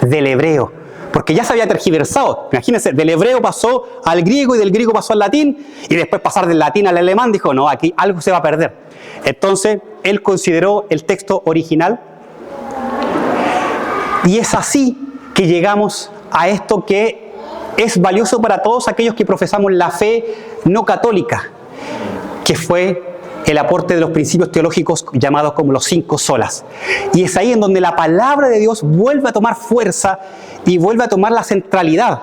del hebreo, porque ya se había tergiversado. Imagínense, del hebreo pasó al griego y del griego pasó al latín, y después pasar del latín al alemán, dijo, no, aquí algo se va a perder. Entonces, él consideró el texto original, y es así que llegamos a esto que es valioso para todos aquellos que profesamos la fe no católica, que fue el aporte de los principios teológicos llamados como los 5 solas. Y es ahí en donde la palabra de Dios vuelve a tomar fuerza y vuelve a tomar la centralidad.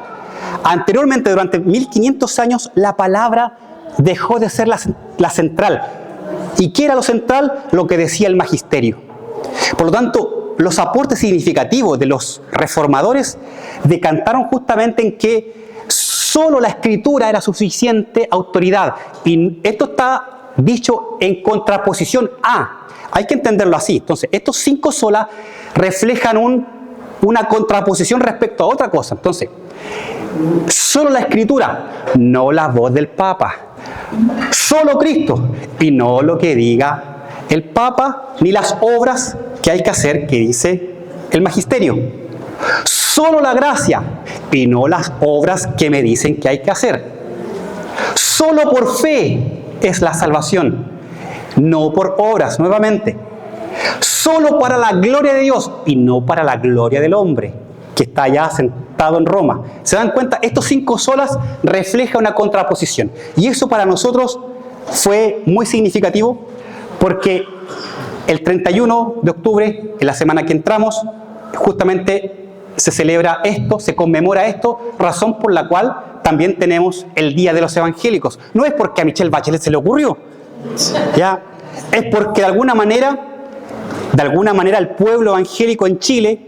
Anteriormente, durante 1500 años, la palabra dejó de ser la central. ¿Y qué era lo central? Lo que decía el magisterio. Por lo tanto, los aportes significativos de los reformadores decantaron justamente en que solo la Escritura era suficiente autoridad. Y esto está dicho en contraposición a. Hay que entenderlo así. Entonces, estos 5 solas reflejan una contraposición respecto a otra cosa. Entonces, solo la Escritura, no la voz del Papa. Solo Cristo, y no lo que diga el Papa, ni las obras que hay que hacer, que dice el magisterio. Solo la gracia, y no las obras que me dicen que hay que hacer. Solo por fe es la salvación, no por obras, nuevamente. Solo para la gloria de Dios y no para la gloria del hombre, que está ya sentado en Roma. ¿Se dan cuenta? Estos 5 solas reflejan una contraposición. Y eso para nosotros fue muy significativo, porque el 31 de octubre, en la semana que entramos, justamente se celebra esto, se conmemora esto, razón por la cual también tenemos el Día de los Evangélicos. No es porque a Michelle Bachelet se le ocurrió, ¿ya? Es porque de alguna manera el pueblo evangélico en Chile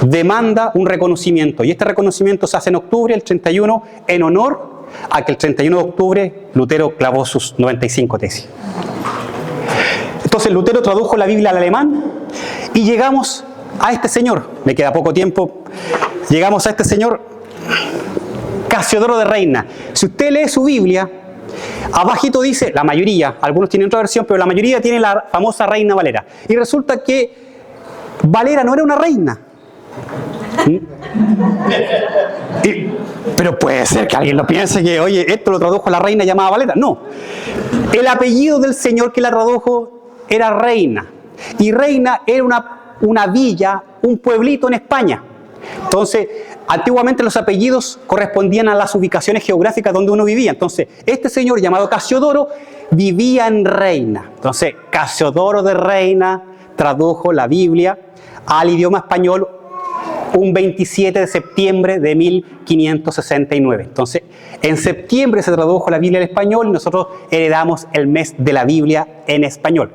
demanda un reconocimiento. Y este reconocimiento se hace en octubre, el 31, en honor a que el 31 de octubre Lutero clavó sus 95 tesis. Entonces Lutero tradujo la Biblia al alemán y llegamos a este señor. Me queda poco tiempo. Llegamos a este señor, Casiodoro de Reina. Si usted lee su Biblia, abajito dice, la mayoría, algunos tienen otra versión, pero la mayoría tiene la famosa Reina Valera. Y resulta que Valera no era una reina. Pero puede ser que alguien lo piense que, oye, esto lo tradujo la reina llamada Valera. No. El apellido del señor que la tradujo era Reina. Y Reina era una villa, un pueblito en España. Entonces, antiguamente los apellidos correspondían a las ubicaciones geográficas donde uno vivía. Entonces, este señor llamado Casiodoro vivía en Reina. Entonces, Casiodoro de Reina tradujo la Biblia al idioma español un 27 de septiembre de 1569. Entonces, en septiembre se tradujo la Biblia al español y nosotros heredamos el mes de la Biblia en español.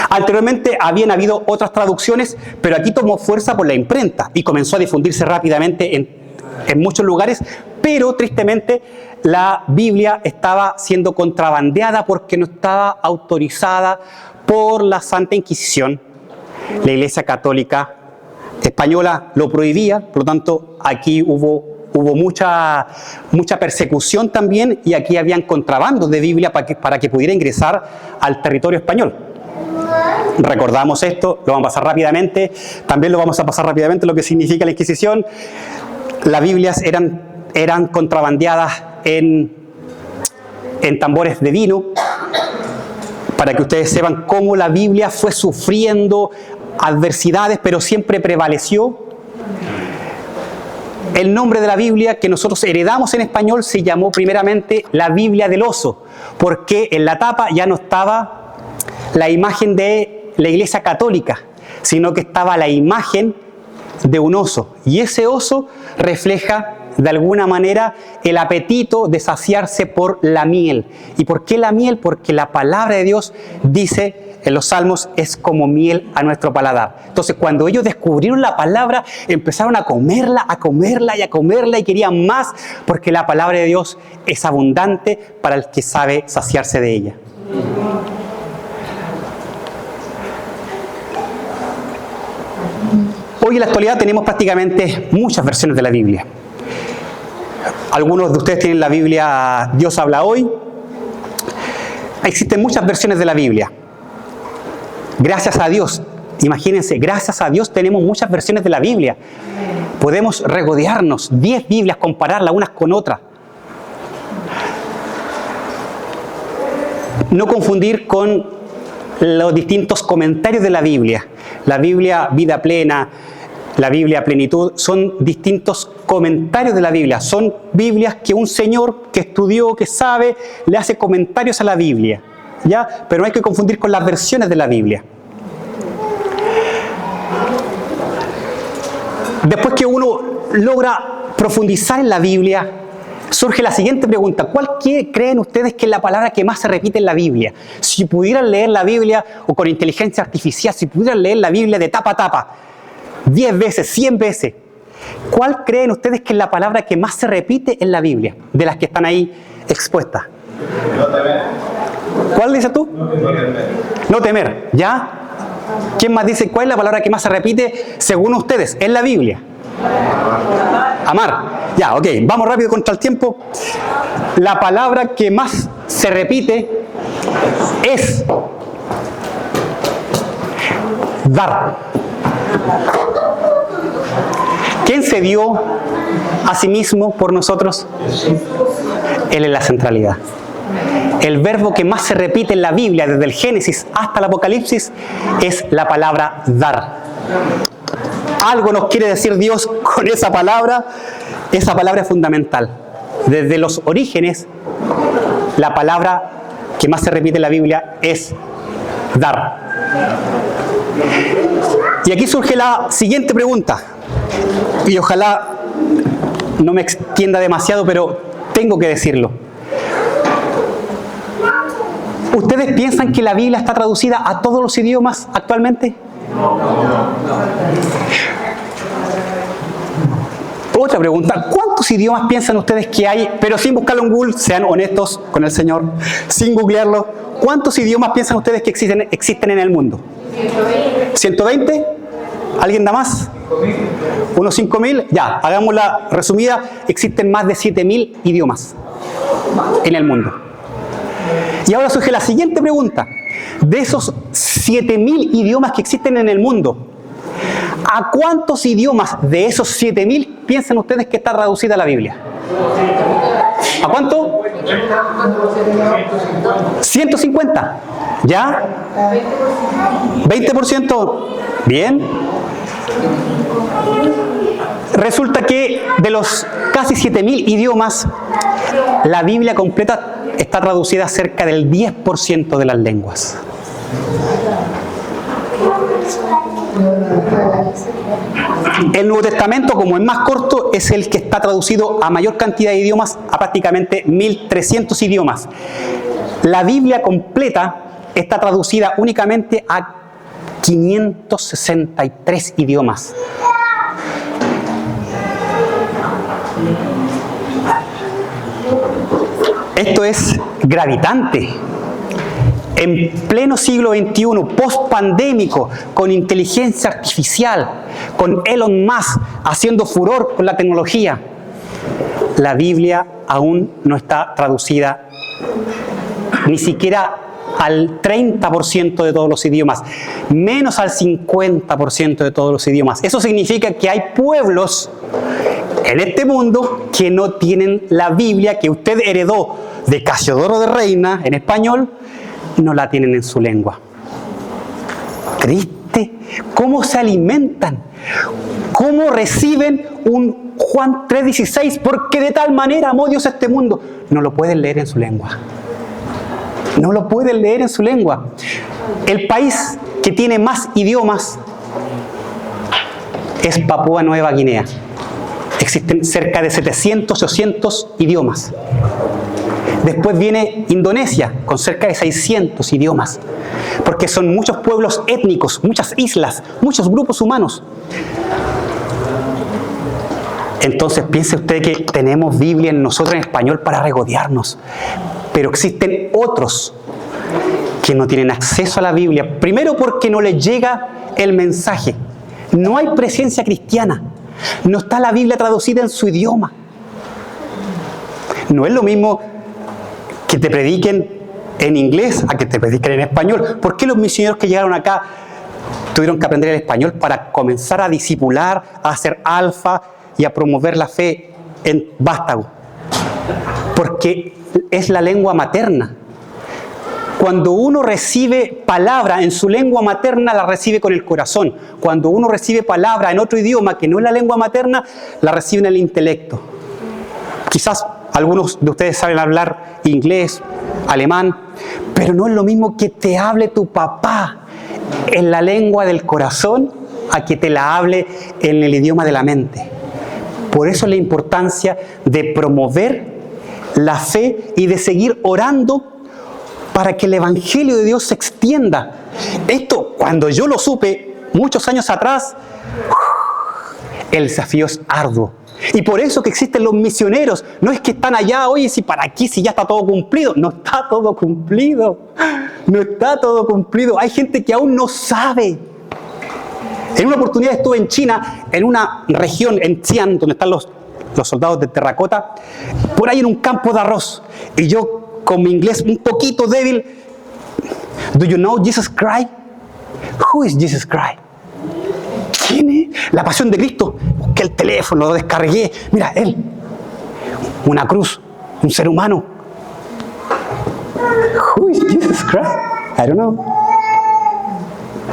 Anteriormente habían habido otras traducciones, pero aquí tomó fuerza por la imprenta y comenzó a difundirse rápidamente en muchos lugares, pero tristemente la Biblia estaba siendo contrabandeada porque no estaba autorizada por la Santa Inquisición. La Iglesia Católica Española lo prohibía, por lo tanto aquí hubo mucha persecución también, y aquí habían contrabandos de Biblia para que pudiera ingresar al territorio español. Recordamos esto, lo vamos a pasar rápidamente. También lo vamos a pasar rápidamente lo que significa la Inquisición. Las Biblias eran contrabandeadas en tambores de vino, para que ustedes sepan cómo la Biblia fue sufriendo adversidades, pero siempre prevaleció. El nombre de la Biblia que nosotros heredamos en español se llamó primeramente la Biblia del Oso, porque en la tapa ya no estaba la imagen de la Iglesia Católica, sino que estaba la imagen de un oso. Y ese oso refleja de alguna manera el apetito de saciarse por la miel. ¿Y por qué la miel? Porque la palabra de Dios dice en los Salmos, es como miel a nuestro paladar. Entonces, cuando ellos descubrieron la palabra, empezaron a comerla y querían más, porque la palabra de Dios es abundante para el que sabe saciarse de ella. Hoy en la actualidad tenemos prácticamente muchas versiones de la Biblia. Algunos de ustedes tienen la Biblia Dios habla hoy. Existen muchas versiones de la Biblia. Gracias a Dios, imagínense, gracias a Dios tenemos muchas versiones de la Biblia. Podemos regodearnos, 10 Biblias, compararlas unas con otras. No confundir con los distintos comentarios de la Biblia. La Biblia Vida Plena, la Biblia Plenitud, son distintos comentarios de la Biblia. Son Biblias que un señor que estudió, que sabe, le hace comentarios a la Biblia, ¿ya? Pero no hay que confundir con las versiones de la Biblia. Después que uno logra profundizar en la Biblia, surge la siguiente pregunta: ¿cuál creen ustedes que es la palabra que más se repite en la Biblia? Si pudieran leer la Biblia, o con inteligencia artificial, si pudieran leer la Biblia de tapa a tapa, 10 veces, 100 veces, ¿cuál creen ustedes que es la palabra que más se repite en la Biblia, de las que están ahí expuestas? No temer. ¿Cuál dices tú? No temer. No temer, ¿ya? ¿Quién más dice cuál es la palabra que más se repite según ustedes en la Biblia? Amar. Ya, ok, vamos rápido contra el tiempo. La palabra que más se repite es dar. ¿Quién se dio a sí mismo por nosotros? Él es la centralidad. El verbo que más se repite en la Biblia, desde el Génesis hasta el Apocalipsis, es la palabra dar. Algo nos quiere decir Dios con esa palabra. Esa palabra es fundamental. Desde los orígenes, la palabra que más se repite en la Biblia es dar. Y aquí surge la siguiente pregunta. Y ojalá no me extienda demasiado, pero tengo que decirlo. ¿Ustedes piensan que la Biblia está traducida a todos los idiomas actualmente? Otra pregunta: ¿cuántos idiomas piensan ustedes que hay? Pero sin buscarlo en Google, sean honestos con el Señor, sin googlearlo. ¿Cuántos idiomas piensan ustedes que existen en el mundo? 120. ¿Alguien da más? ¿Unos 5.000? Ya, hagámosla resumida. Existen más de 7.000 idiomas en el mundo. Y ahora surge la siguiente pregunta: de esos 7.000 idiomas que existen en el mundo, ¿a cuántos idiomas de esos 7.000 piensan ustedes que está traducida la Biblia? ¿A cuánto? 150. ¿Ya? 20%. Bien. Resulta que de los casi 7.000 idiomas, la Biblia completa está traducida a cerca del 10% de las lenguas. El Nuevo Testamento, como es más corto, es el que está traducido a mayor cantidad de idiomas, a prácticamente 1.300 idiomas. La Biblia completa está traducida únicamente a 563 idiomas. Esto es gravitante. En pleno siglo XXI, post-pandémico, con inteligencia artificial, con Elon Musk haciendo furor con la tecnología, la Biblia aún no está traducida ni siquiera al 30% de todos los idiomas, menos al 50% de todos los idiomas. Eso significa que hay pueblos en este mundo que no tienen la Biblia que usted heredó de Casiodoro de Reina en español, no la tienen en su lengua. Triste. ¿Cómo se alimentan? ¿Cómo reciben un Juan 3:16? Porque de tal manera amó Dios a este mundo. No lo pueden leer en su lengua. No lo pueden leer en su lengua. El país que tiene más idiomas es Papúa Nueva Guinea. Existen cerca de 700, 800 idiomas. Después viene Indonesia, con cerca de 600 idiomas. Porque son muchos pueblos étnicos, muchas islas, muchos grupos humanos. Entonces piense usted que tenemos Biblia en nosotros en español para regodearnos. Pero existen otros que no tienen acceso a la Biblia. Primero porque no les llega el mensaje. No hay presencia cristiana. No está la Biblia traducida en su idioma. No es lo mismo que te prediquen en inglés a que te prediquen en español. ¿Por qué los misioneros que llegaron acá tuvieron que aprender el español para comenzar a discipular, a hacer alfa y a promover la fe en vástago? Porque es la lengua materna. Cuando uno recibe palabra en su lengua materna, la recibe con el corazón. Cuando uno recibe palabra en otro idioma que no es la lengua materna, la recibe en el intelecto. Quizás algunos de ustedes saben hablar inglés, alemán, pero no es lo mismo que te hable tu papá en la lengua del corazón a que te la hable en el idioma de la mente. Por eso la importancia de promover la fe y de seguir orando para que el Evangelio de Dios se extienda. Esto, cuando yo lo supe muchos años atrás, el desafío es arduo. Y por eso que existen los misioneros. No es que están allá, oye, si para aquí, si ya está todo cumplido. No está todo cumplido. No está todo cumplido. Hay gente que aún no sabe. En una oportunidad estuve en China, en una región, en Xi'an, donde están los soldados de terracota, por ahí en un campo de arroz. Y yo, con mi inglés un poquito débil, ¿do you know Jesus Christ? Who is Jesus Christ? ¿Quién es? La pasión de Cristo. Busqué el teléfono, lo descargué. Mira, él. Una cruz, un ser humano. Who is Jesus Christ? I don't know.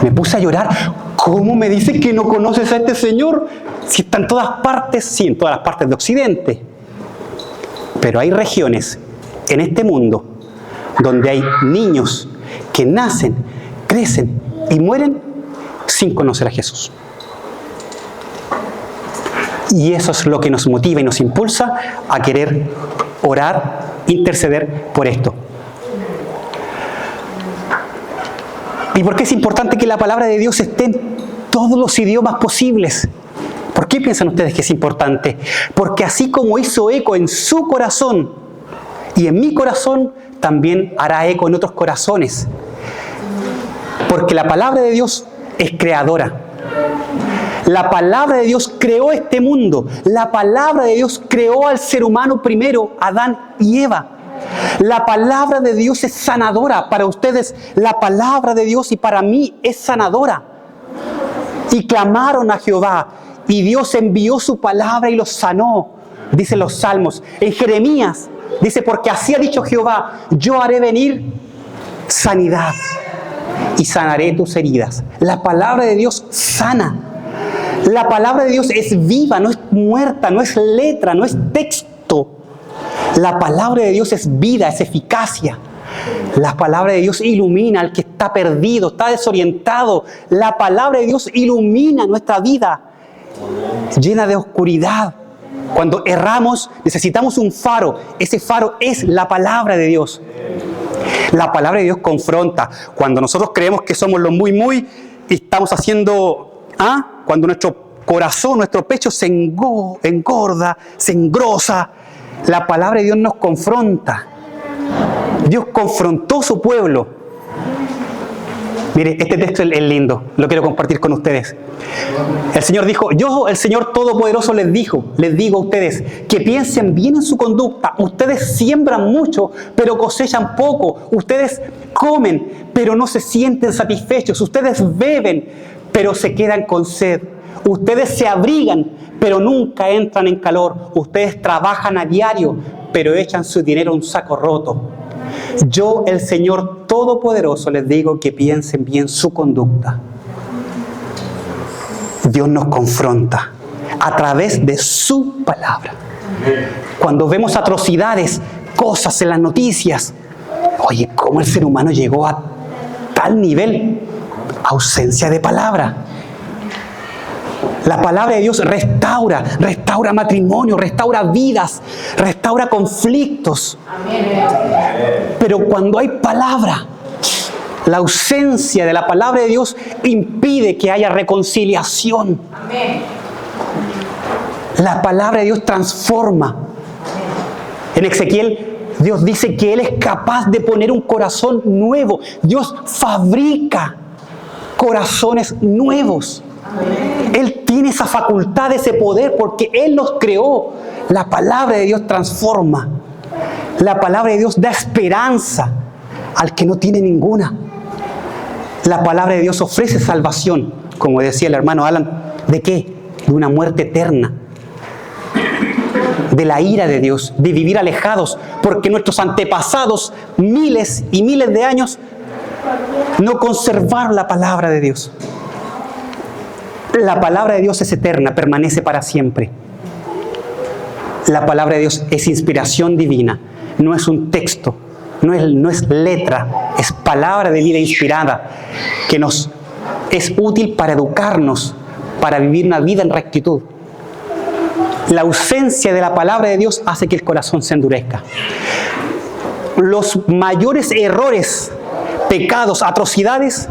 Me puse a llorar. ¿Cómo me dice que no conoces a este Señor? Si está en todas partes, sí, en todas las partes de Occidente. Pero hay regiones en este mundo donde hay niños que nacen, crecen y mueren sin conocer a Jesús. Y eso es lo que nos motiva y nos impulsa a querer orar, interceder por esto. ¿Y por qué es importante que la palabra de Dios esté en todos los idiomas posibles? ¿Por qué piensan ustedes que es importante? Porque así como hizo eco en su corazón y en mi corazón, también hará eco en otros corazones. Porque la palabra de Dios es creadora. La palabra de Dios creó este mundo. La palabra de Dios creó al ser humano primero, Adán y Eva. La palabra de Dios es sanadora. Para ustedes, la palabra de Dios y para mí es sanadora. Y clamaron a Jehová, y Dios envió su palabra y los sanó, dicen los salmos. En Jeremías dice, porque así ha dicho Jehová, yo haré venir sanidad y sanaré tus heridas. La palabra de Dios sana. La palabra de Dios es viva, no es muerta, no es letra, no es texto. La palabra de Dios es vida, es eficacia. La palabra de Dios ilumina al que está perdido, está desorientado. La palabra de Dios ilumina nuestra vida llena de oscuridad. Cuando erramos, necesitamos un faro. Ese faro es la palabra de Dios. La palabra de Dios confronta. Cuando nosotros creemos que somos los muy, y estamos haciendo, cuando nuestro corazón, nuestro pecho se engorda, se engrosa, la palabra de Dios nos confronta. Dios confrontó a su pueblo. Mire, este texto es lindo, lo quiero compartir con ustedes. El Señor dijo, yo, el Señor Todopoderoso, les digo a ustedes, que piensen bien en su conducta. Ustedes siembran mucho, pero cosechan poco. Ustedes comen, pero no se sienten satisfechos. Ustedes beben, pero se quedan con sed. Ustedes se abrigan, pero nunca entran en calor. Ustedes trabajan a diario, pero echan su dinero en un saco roto. Yo, el Señor Todopoderoso, les digo que piensen bien su conducta. Dios nos confronta a través de su palabra. Cuando vemos atrocidades, cosas en las noticias, oye, ¿cómo el ser humano llegó a tal nivel? Ausencia de palabra. La palabra de Dios restaura matrimonio, restaura vidas, restaura conflictos. Pero cuando hay palabra, la ausencia de la palabra de Dios impide que haya reconciliación. La palabra de Dios transforma. En Ezequiel, Dios dice que Él es capaz de poner un corazón nuevo. Dios fabrica corazones nuevos. Él tiene esa facultad, ese poder, porque Él los creó. La palabra de Dios transforma. La palabra de Dios da esperanza al que no tiene ninguna. La palabra de Dios ofrece salvación, como decía el hermano Alan. ¿De qué? De una muerte eterna. De la ira de Dios, de vivir alejados, porque nuestros antepasados, miles y miles de años, no conservaron la palabra de Dios. La palabra de Dios es eterna, permanece para siempre. La palabra de Dios es inspiración divina, no es un texto, no es letra, es palabra de vida inspirada, que nos es útil para educarnos, para vivir una vida en rectitud. La ausencia de la palabra de Dios hace que el corazón se endurezca. Los mayores errores, pecados, atrocidades,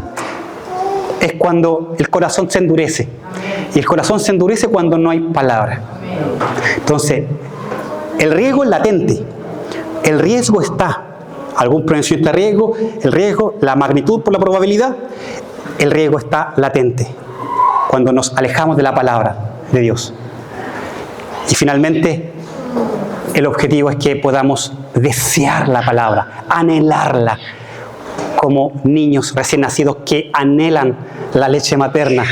es cuando el corazón se endurece. Y el corazón se endurece cuando no hay palabra. Entonces, el riesgo es latente. El riesgo está. Algún prevención de riesgo, el riesgo, la magnitud por la probabilidad, el riesgo está latente cuando nos alejamos de la palabra de Dios. Y finalmente, el objetivo es que podamos desear la palabra, anhelarla, como niños recién nacidos que anhelan la leche materna.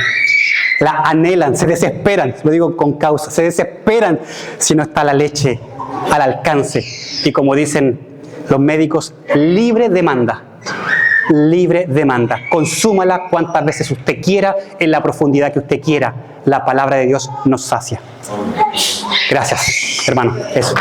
La anhelan, se desesperan, lo digo con causa, se desesperan si no está la leche al alcance. Y como dicen los médicos, libre demanda. Libre demanda. Consúmala cuantas veces usted quiera, en la profundidad que usted quiera. La palabra de Dios nos sacia. Gracias, hermano. Eso.